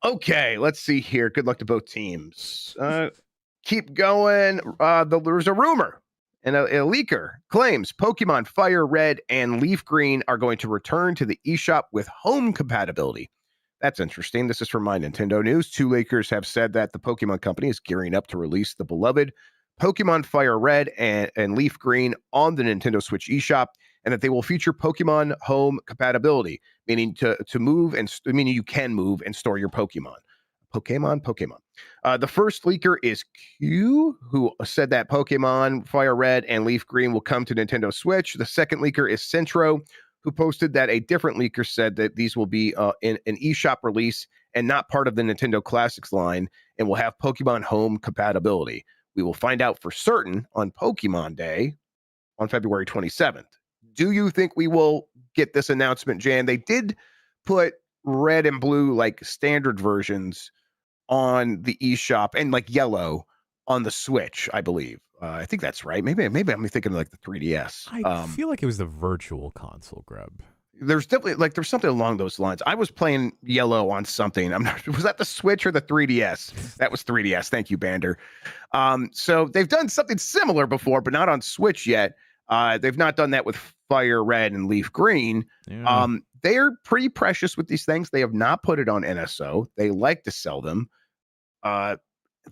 Okay, let's see here. Good luck to both teams. Keep going. There's a rumor, and a leaker claims Pokemon Fire Red and Leaf Green are going to return to the eShop with home compatibility. That's interesting. This is from My Nintendo News. Two leakers have said that the Pokemon Company is gearing up to release the beloved Pokemon Fire Red and Leaf Green on the Nintendo Switch eShop, and that they will feature Pokemon home compatibility, meaning meaning you can move and store your Pokemon. Pokemon. The first leaker is Q, who said that Pokemon Fire Red and Leaf Green will come to Nintendo Switch. The second leaker is Centro, who posted that a different leaker said that these will be in an eShop release and not part of the Nintendo Classics line, and will have Pokemon home compatibility. We will find out for certain on Pokemon Day on February 27th. Do you think we will get this announcement, Jan? They did put red and blue, like standard versions, on the eShop, and like yellow on the Switch, I believe. I think that's right. Maybe I'm thinking of like the 3DS.
I feel like it was the Virtual Console, Grubb.
There's definitely there's something along those lines. I was playing yellow on something. Was that the Switch or the 3DS? That was 3DS. Thank you, Bander. So they've done something similar before, but not on Switch yet. They've not done that with Fire Red and Leaf Green.
Yeah.
They're pretty precious with these things. They have not put it on NSO. They like to sell them.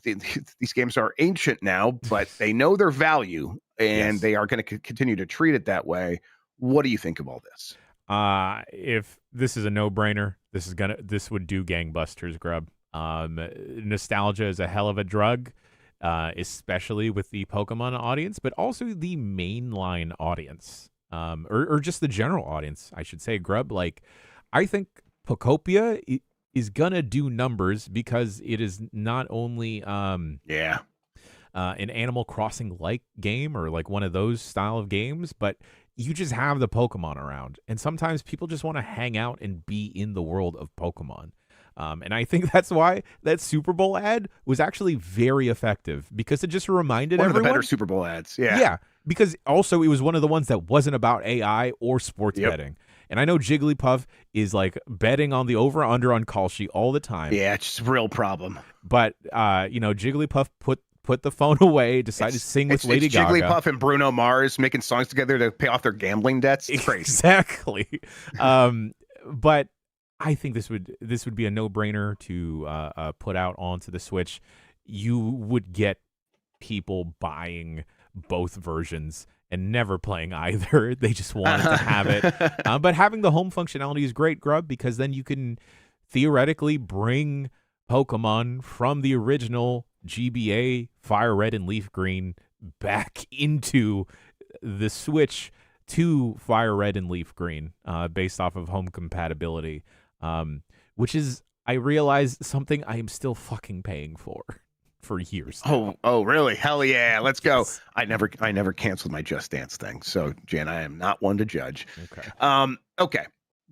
These games are ancient now, but they know their value, and they are going to continue to treat it that way. What do you think of all this?
If this is a no-brainer, this would do gangbusters, Grubb. Nostalgia is a hell of a drug, especially with the Pokemon audience, but also the mainline audience, or just the general audience, I should say, Grubb. Like, I think Pokopia is gonna do numbers because it is not only an Animal Crossing like game, or like one of those style of games, but you just have the Pokemon around, and sometimes people just want to hang out and be in the world of Pokemon. And I think that's why that Super Bowl ad was actually very effective, because it just reminded everyone.
One of the better Super Bowl ads. Yeah.
Yeah. Because also it was one of the ones that wasn't about AI or sports betting. And I know Jigglypuff is like betting on the over-under on Kalshi all the time.
Yeah, it's just a real problem.
But, Jigglypuff put the phone away, decided to sing with Lady Gaga.
Jigglypuff and Bruno Mars making songs together to pay off their gambling debts. It's crazy.
Exactly. But I think this would be a no-brainer to put out onto the Switch. You would get people buying both versions and never playing either. They just wanted to have it. But having the home functionality is great, Grubb, because then you can theoretically bring Pokemon from the original GBA Fire Red and Leaf Green back into the Switch to Fire Red and Leaf Green, based off of home compatibility, which is, I realize, something I am still fucking paying for years now.
Oh, really? Hell yeah, let's go. I never canceled my Just Dance thing, so Jan, I am not one to judge. Okay,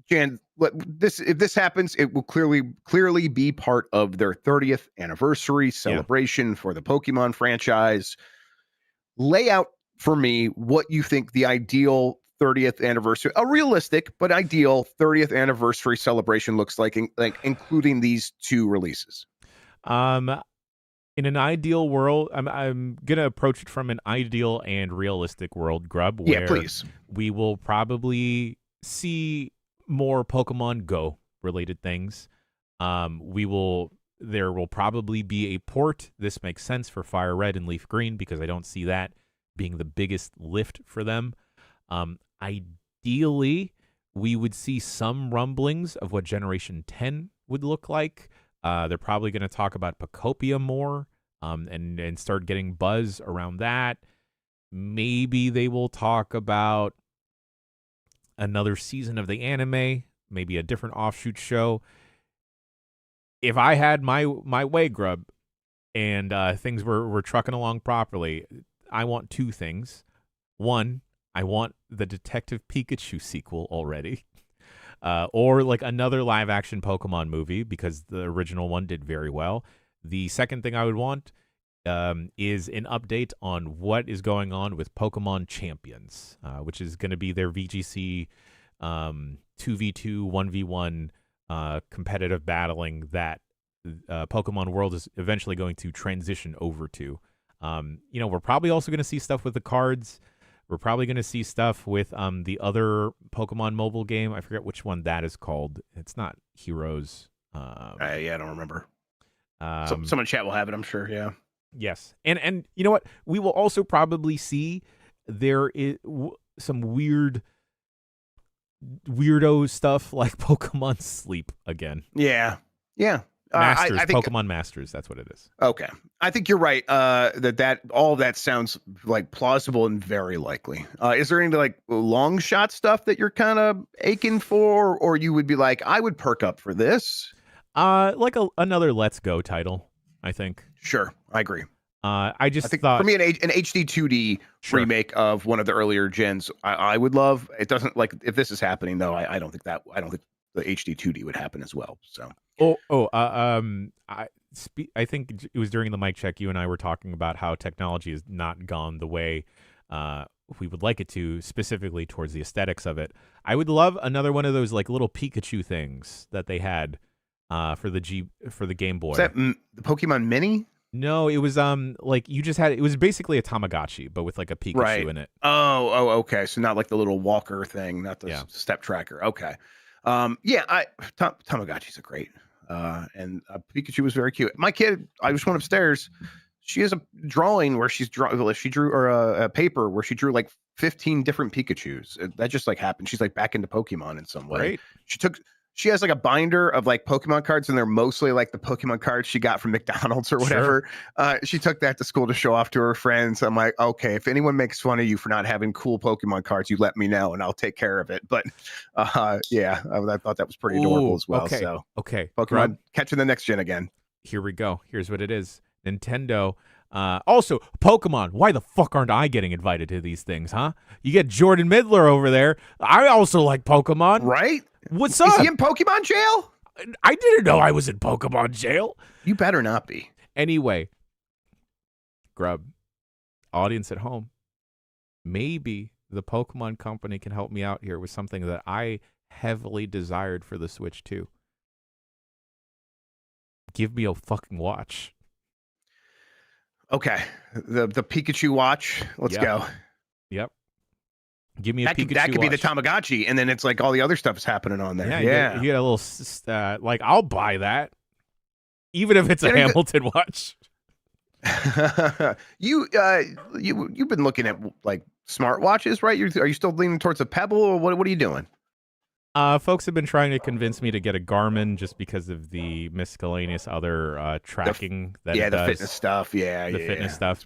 Jan, if this happens, it will clearly be part of their 30th anniversary celebration for the Pokemon franchise. Lay out for me what you think the ideal 30th anniversary, a realistic but ideal 30th anniversary celebration looks like including these two releases.
In an ideal world, I'm gonna approach it from an ideal and realistic world, Grubb, where
please.
We will probably see more Pokemon Go related things. There will probably be a port. This makes sense for Fire Red and Leaf Green because I don't see that being the biggest lift for them. Ideally, we would see some rumblings of what Generation 10 would look like. They're probably going to talk about Pokopia more, and start getting buzz around that. Maybe they will talk about another season of the anime, maybe a different offshoot show. If I had my way, Grubb, and things were trucking along properly, I want two things. One, I want the Detective Pikachu sequel already. Or like another live action Pokemon movie, because the original one did very well. The second thing I would want is an update on what is going on with Pokemon Champions, which is going to be their VGC 2v2, 1v1 competitive battling that Pokemon World is eventually going to transition over to. We're probably also going to see stuff with the cards. We're probably going to see stuff with the other Pokemon mobile game. I forget which one that is called. It's not Heroes.
I don't remember. Someone in chat will have it, I'm sure. Yeah.
Yes. And you know what? We will also probably see there is some weirdo stuff like Pokemon Sleep again.
Yeah.
Masters,
I think,
Pokemon Masters, that's what it is.
Okay. I think you're right. That all of that sounds like plausible and very likely. Is there any like long shot stuff that you're kind of aching for, or you would be like, I would perk up for this?
Like another Let's Go title, I think.
Sure, I agree.
I think
for me, an HD 2D remake of one of the earlier gens, I would love. It doesn't, like, if this is happening though, I don't think the HD 2D would happen as well. So.
I think it was during the mic check you and I were talking about how technology has not gone the way we would like it to, specifically towards the aesthetics of it. I would love another one of those like little Pikachu things that they had for the Game Boy.
Is that the Pokemon Mini?
No, it was like you just had, it was basically a Tamagotchi but with like a Pikachu in it.
Oh, okay. So not like the little walker thing, not the step tracker. Okay. Tamagotchis are great. And Pikachu was very cute. My kid, I just went upstairs. She has a drawing where she drew a paper where she drew like 15 different Pikachus. That just like happened. She's like back into Pokemon in some way.
Right.
She has like a binder of like Pokemon cards, and they're mostly like the Pokemon cards she got from McDonald's or whatever. Sure. She took that to school to show off to her friends. I'm like, okay, if anyone makes fun of you for not having cool Pokemon cards, you let me know and I'll take care of it. But I thought that was pretty adorable as well.
Okay.
So
Pokemon
Grubb, catching the next gen again.
Here we go. Here's what it is. Nintendo. Also, Pokemon. Why the fuck aren't I getting invited to these things, huh? You get Jordan Midler over there. I also like Pokemon.
Right?
What's up?
Is he in Pokemon jail?
I didn't know I was in Pokemon jail.
You better not be.
Anyway, Grubb, audience at home, maybe the Pokemon Company can help me out here with something that I heavily desired for the Switch 2. Give me a fucking watch.
Okay. The Pikachu watch. Let's go.
Yep. Give me a Pikachu watch.
That could be the Tamagotchi, and then it's like all the other stuff is happening on there.
Yeah. You get a little, like, I'll buy that. Even if it's a Hamilton watch.
You've been looking at like smartwatches, right? Are you still leaning towards a Pebble, or what are you doing?
Folks have been trying to convince me to get a Garmin just because of the miscellaneous other tracking that it
The
does.
fitness stuff.
The fitness stuff.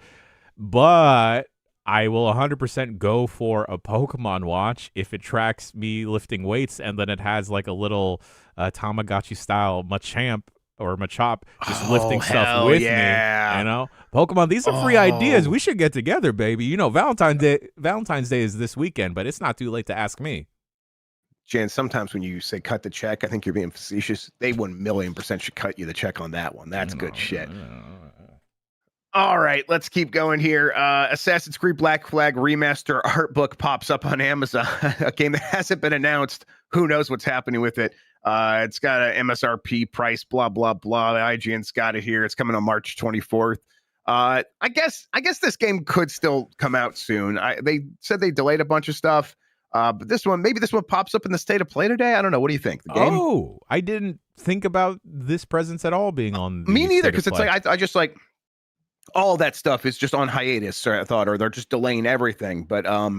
But I will 100% go for a Pokemon watch if it tracks me lifting weights and then it has like a little Tamagotchi style Machamp or Machop just lifting stuff with me. You know, Pokemon, these are free ideas. We should get together, baby. You know, Valentine's Day is this weekend, but it's not too late to ask me.
Jan, sometimes when you say cut the check, I think you're being facetious. They 1,000,000% should cut you the check on that one. That's good shit. All right, let's keep going here. Assassin's Creed Black Flag Remaster art book pops up on Amazon. A game that hasn't been announced. Who knows what's happening with it? It's got an MSRP price, blah, blah, blah. IGN's got it here. It's coming on March 24th. I guess this game could still come out soon. They said they delayed a bunch of stuff. But maybe this one pops up in the state of play today. I don't know. What do you think? The game?
Oh, I didn't think about this presence at all being on.
Me neither, because it's like I just like all that stuff is just on hiatus. I thought, or they're just delaying everything. But I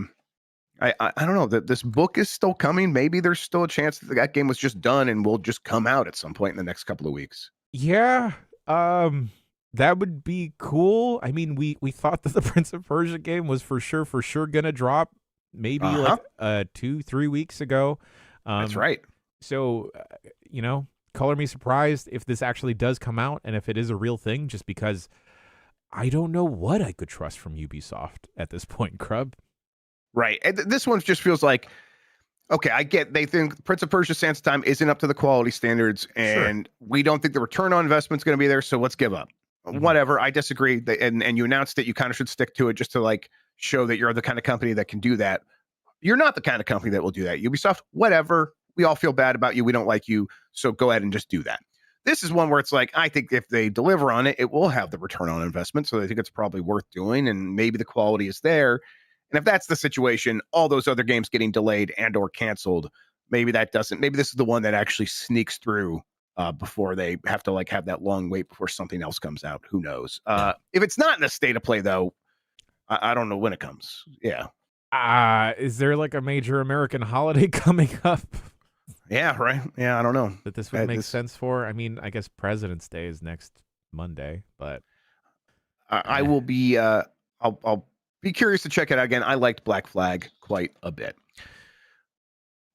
don't know that this book is still coming. Maybe there's still a chance that game was just done and will just come out at some point in the next couple of weeks.
Yeah. That would be cool. I mean, we thought that the Prince of Persia game was for sure gonna drop. Maybe like 2-3 weeks ago.
That's right.
So, color me surprised if this actually does come out and if it is a real thing, just because I don't know what I could trust from Ubisoft at this point, Grubb.
Right. And this one just feels like, okay, I get they think Prince of Persia Sands of Time isn't up to the quality standards, and we don't think the return on investment is going to be there, so let's give up. Mm-hmm. Whatever. I disagree. And you announced that you kind of should stick to it just to like show that you're the kind of company that can do that. You're not the kind of company that will do that. Ubisoft, whatever. We all feel bad about you. We don't like you. So go ahead and just do that. This is one where it's like, I think if they deliver on it, it will have the return on investment. So I think it's probably worth doing. And maybe the quality is there. And if that's the situation, all those other games getting delayed and or canceled, maybe that doesn't. Maybe this is the one that actually sneaks through before they have to like have that long wait before something else comes out. Who knows? If it's not in the state of play, though, I don't know when it comes. Yeah.
Is there like a major American holiday coming up?
Yeah, right. Yeah, I don't know.
That this would make sense for. I mean, I guess President's Day is next Monday, but
I will be. I'll be curious to check it out again. I liked Black Flag quite a bit.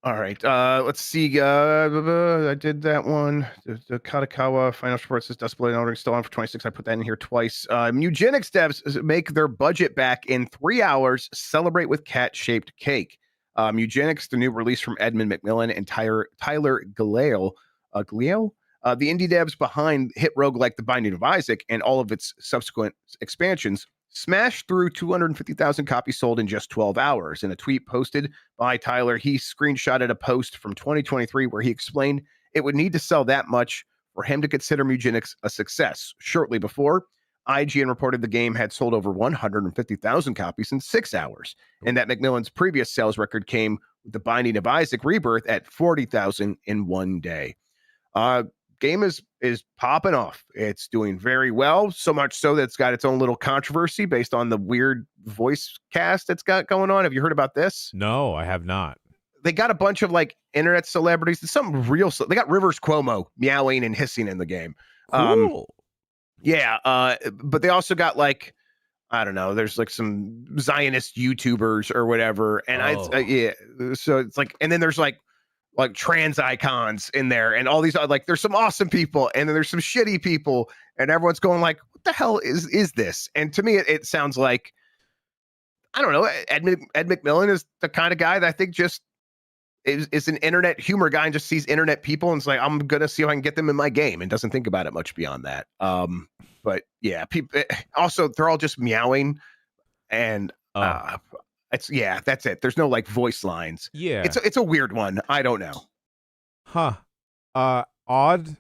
All right, let's see. I did that one. The Katakawa Final Report says Duskbloods and Elden Ring still on for 26. I put that in here twice. Mewgenics devs make their budget back in 3 hours. Celebrate with cat-shaped cake. Mewgenics, the new release from Edmund McMillan and Tyler Galeo. The indie devs behind hit roguelike The Binding of Isaac and all of its subsequent expansions, smashed through 250,000 copies sold in just 12 hours. In a tweet posted by Tyler, he screenshotted a post from 2023 where he explained it would need to sell that much for him to consider Mewgenics a success. Shortly before, IGN reported the game had sold over 150,000 copies in 6 hours, and that McMillan's previous sales record came with The Binding of Isaac Rebirth at 40,000 in one day. Game is popping off. It's doing very well, so much so that it's got its own little controversy based on the weird voice cast it's got going on. Have you heard about this?
No, I have not.
They got a bunch of like internet celebrities. Some real. They got Rivers Cuomo meowing and hissing in the game.
Cool.
But they also got like, I don't know. There's like some Zionist YouTubers or whatever, and so it's like, and then there's like trans icons in there and all these like there's some awesome people and then there's some shitty people and everyone's going like, what the hell is this? And to me it sounds like, I don't know, Ed McMillan is the kind of guy that I think just is an internet humor guy and just sees internet people and it's like, I'm gonna see if I can get them in my game and doesn't think about it much beyond that. But yeah, people also they're all just meowing and that's it. There's no like voice lines.
Yeah.
It's a weird one. I don't know.
Huh. Odd.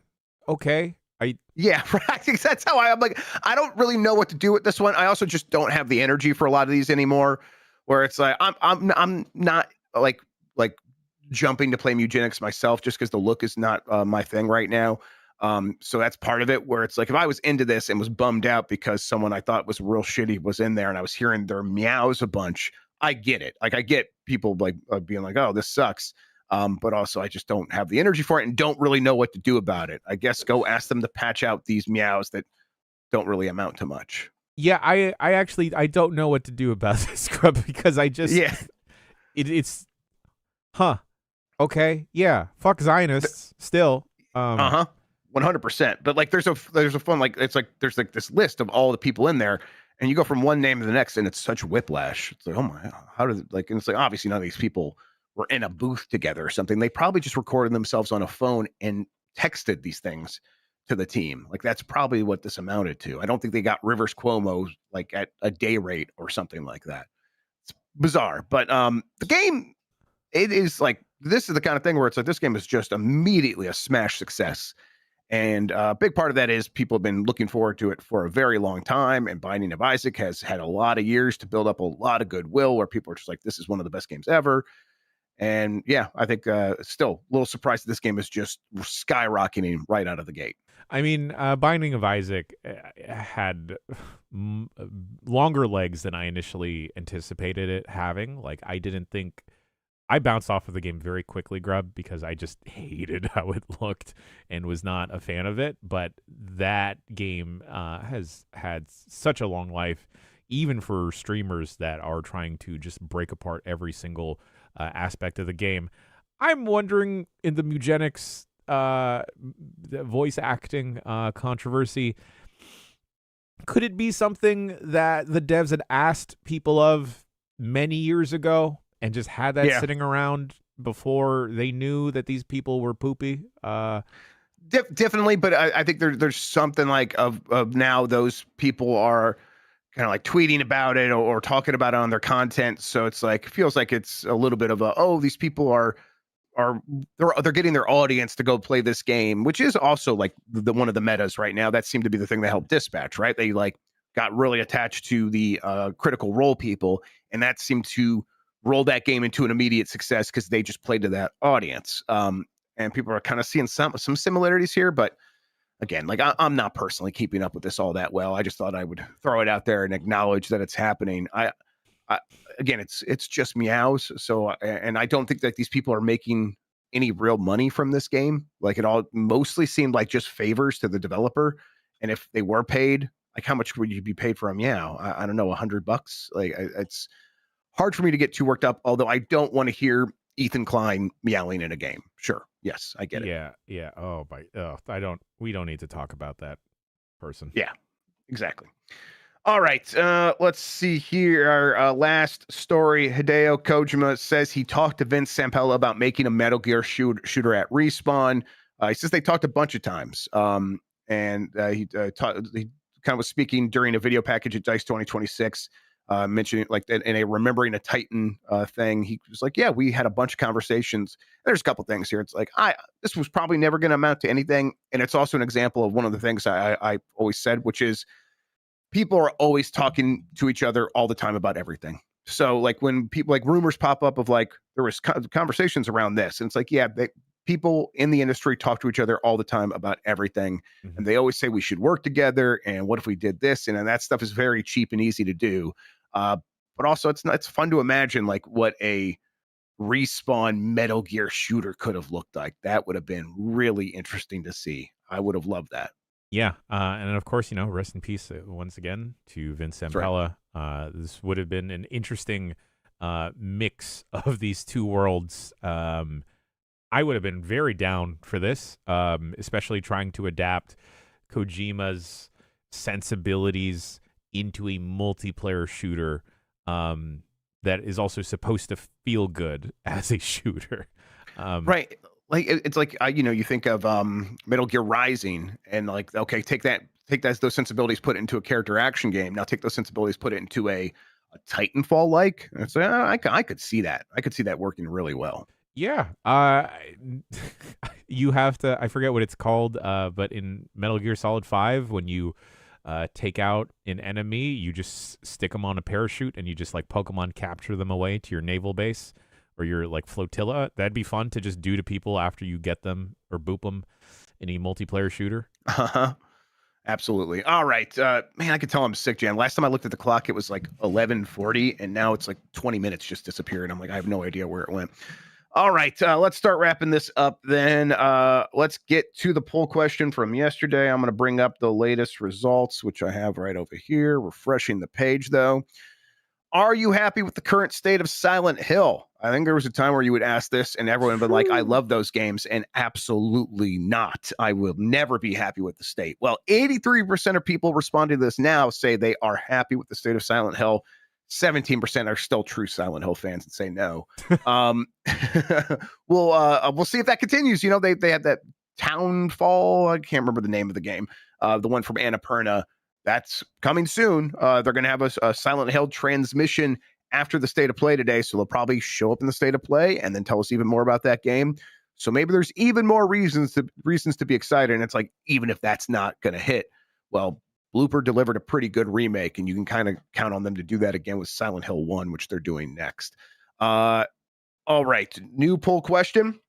Okay.
Yeah, right. That's how I'm like, I don't really know what to do with this one. I also just don't have the energy for a lot of these anymore, where it's like, I'm not like jumping to play Mewgenics myself just because the look is not my thing right now. So that's part of it, where it's like if I was into this and was bummed out because someone I thought was real shitty was in there and I was hearing their meows a bunch, I get it. Like I get people like being like, oh, this sucks. But also I just don't have the energy for it and don't really know what to do about it. I guess go ask them to patch out these meows that don't really amount to much.
Yeah, I actually I don't know what to do about this, Grubb, because I just it's okay, yeah, fuck Zionists still.
100%. But like there's a fun, like it's like there's like this list of all the people in there, and you go from one name to the next, and it's such whiplash. It's like, oh my, how did like, and it's like obviously none of these people were in a booth together or something. They probably just recorded themselves on a phone and texted these things to the team. Like that's probably what this amounted to. I don't think they got Rivers Cuomo like at a day rate or something like that. It's bizarre, but the game, it is like, this is the kind of thing where it's like this game is just immediately a smash success. And a big part of that is people have been looking forward to it for a very long time. And Binding of Isaac has had a lot of years to build up a lot of goodwill where people are just like, this is one of the best games ever. And yeah, I think still a little surprised that this game is just skyrocketing right out of the gate.
I mean, Binding of Isaac had longer legs than I initially anticipated it having. Like, I didn't think... I bounced off of the game very quickly, Grubb, because I just hated how it looked and was not a fan of it. But that game has had such a long life, even for streamers that are trying to just break apart every single aspect of the game. I'm wondering, in the Mewgenics the voice acting controversy, could it be something that the devs had asked people of many years ago and just had that sitting around before they knew that these people were poopy?
Definitely, but I think there's something like of now those people are kind of like tweeting about it or talking about it on their content. So it's like, it feels like it's a little bit of a, oh, these people are they're getting their audience to go play this game, which is also like the one of the metas right now. That seemed to be the thing that helped Dispatch, right? They like got really attached to the Critical Role people, and that seemed to roll that game into an immediate success because they just played to that audience. And people are kind of seeing some similarities here, but again, like I'm not personally keeping up with this all that well. I just thought I would throw it out there and acknowledge that it's happening. Again, it's just meows. So, and I don't think that these people are making any real money from this game. Like it all mostly seemed like just favors to the developer. And if they were paid, like how much would you be paid for a meow? I don't know, $100. Like it's hard for me to get too worked up. Although I don't want to hear Ethan Klein meowing in a game. Sure. Yes, I get it.
Yeah. We don't need to talk about that person.
Yeah, exactly. All right, let's see here. Our last story, Hideo Kojima says he talked to Vince Zampella about making a Metal Gear shooter at Respawn. He says they talked a bunch of times, and he kind of was speaking during a video package at DICE 2026, mentioning like in a Remembering a Titan thing. He was like, yeah, we had a bunch of conversations. There's a couple things here. It's like, this was probably never going to amount to anything, and it's also an example of one of the things I always said, which is, people are always talking to each other all the time about everything. So like when people like rumors pop up of like, there was conversations around this, and it's like, yeah, people in the industry talk to each other all the time about everything. Mm-hmm. And they always say we should work together. And what if we did this? And that stuff is very cheap and easy to do. But also it's fun to imagine like what a Respawn Metal Gear shooter could have looked like. That would have been really interesting to see. I would have loved that.
Yeah, and of course, rest in peace once again to Vince Zampella. Right. This would have been an interesting mix of these two worlds. I would have been very down for this, especially trying to adapt Kojima's sensibilities into a multiplayer shooter that is also supposed to feel good as a shooter.
Right. Like it's like you think of Metal Gear Rising, and like, okay, take those sensibilities, put it into a character action game. Now take those sensibilities, put it into a Titanfall like. And it's like, I could see that. I could see that working really well.
Yeah. You have to. I forget what it's called. But in Metal Gear Solid 5, when you take out an enemy, you just stick them on a parachute and you just like Pokemon capture them away to your naval base or your like flotilla. That'd be fun to just do to people after you get them or boop them. any multiplayer shooter.
Uh-huh. Absolutely. All right. Man, I could tell I'm sick, Jan. Last time I looked at the clock, it was like 11:40, and now it's like 20 minutes just disappeared. I'm like, I have no idea where it went. All right. Let's start wrapping this up then. Let's get to the poll question from yesterday. I'm going to bring up the latest results, which I have right over here. Refreshing the page, though. Are you happy with the current state of Silent Hill? I think there was a time where you would ask this and everyone would be like, I love those games, and absolutely not. I will never be happy with the state. Well, 83% of people responding to this now say they are happy with the state of Silent Hill. 17% are still true Silent Hill fans and say no. We'll see if that continues. You know, they had that Townfall. I can't remember the name of the game. The one from Annapurna. That's coming soon. They're going to have a Silent Hill transmission after the state of play today, so they'll probably show up in the state of play and then tell us even more about that game. So maybe there's even more reasons to be excited. And it's like, even if that's not going to hit, well, Blooper delivered a pretty good remake, and you can kind of count on them to do that again with Silent Hill 1, which they're doing next. All right, new poll question.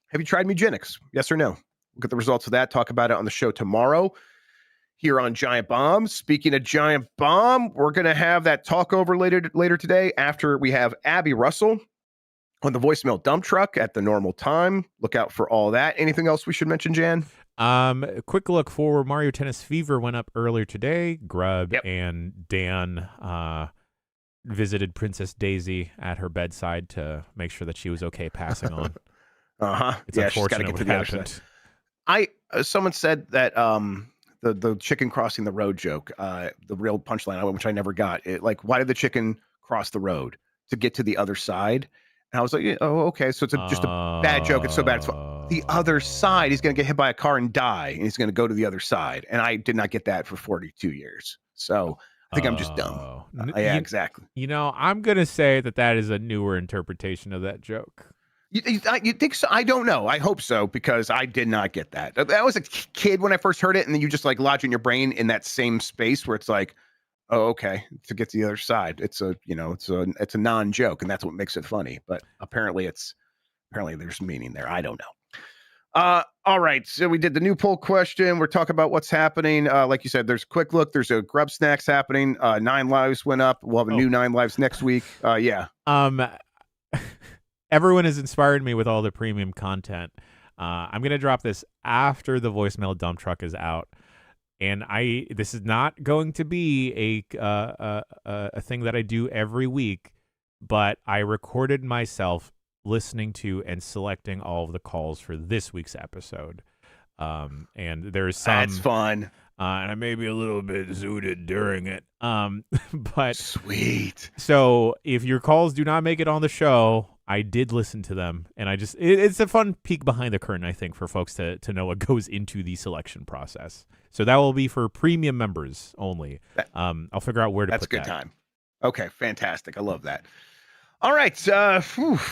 Have you tried Mewgenics? Yes or no? We'll get the results of that, talk about it on the show tomorrow here on Giant Bomb. Speaking of Giant Bomb, we're going to have that talk over later today after we have Abby Russell on the voicemail dump truck at the normal time. Look out for all that. Anything else we should mention, Jan?
A quick look for Mario Tennis Fever went up earlier today. Grubb and Dan visited Princess Daisy at her bedside to make sure that she was okay passing on. It's unfortunate what happened.
Someone said that the chicken crossing the road joke, the real punchline, which I never got. Why did the chicken cross the road? To get to the other side? And I was like, oh, okay. So it's just a bad joke. It's so bad. It's the other side. He's going to get hit by a car and die, and he's going to go to the other side. And I did not get that for 42 years. So I think I'm just dumb. Yeah, exactly.
You know, I'm going to say that is a newer interpretation of that joke.
You think so? I don't know. I hope so, because I did not get that. I was a kid when I first heard it, and then you just like lodge in your brain in that same space where it's like, oh, okay, to get to the other side. It's a non-joke, and that's what makes it funny. But apparently there's meaning there. I don't know. All right, so we did the new poll question. We're talking about what's happening. Like you said, there's a quick look. There's a Grub Snacks happening. 9 lives went up. We'll have a new 9 lives next week. Yeah.
Everyone has inspired me with all the premium content. I'm going to drop this after the voicemail dump truck is out. And this is not going to be a thing that I do every week, but I recorded myself listening to and selecting all of the calls for this week's episode. And there's some...
That's fun.
And I may be a little bit zooted during it. But
sweet.
So if your calls do not make it on the show, I did listen to them, and it's a fun peek behind the curtain, I think, for folks to know what goes into the selection process. So that will be for premium members only. I'll figure out where to put that.
That's a good time. Okay, fantastic. I love that. All right.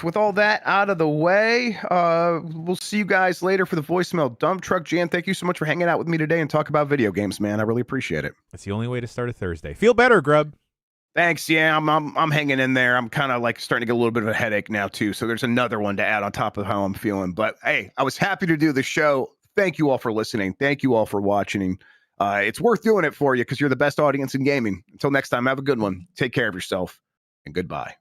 With all that out of the way, we'll see you guys later for the voicemail dump truck. Jan, thank you so much for hanging out with me today and talk about video games, man. I really appreciate it.
That's the only way to start a Thursday. Feel better, Grubb.
Thanks. Yeah, I'm hanging in there. I'm kind of like starting to get a little bit of a headache now too. So there's another one to add on top of how I'm feeling. But hey, I was happy to do the show. Thank you all for listening. Thank you all for watching. It's worth doing it for you because you're the best audience in gaming. Until next time, have a good one. Take care of yourself, and goodbye.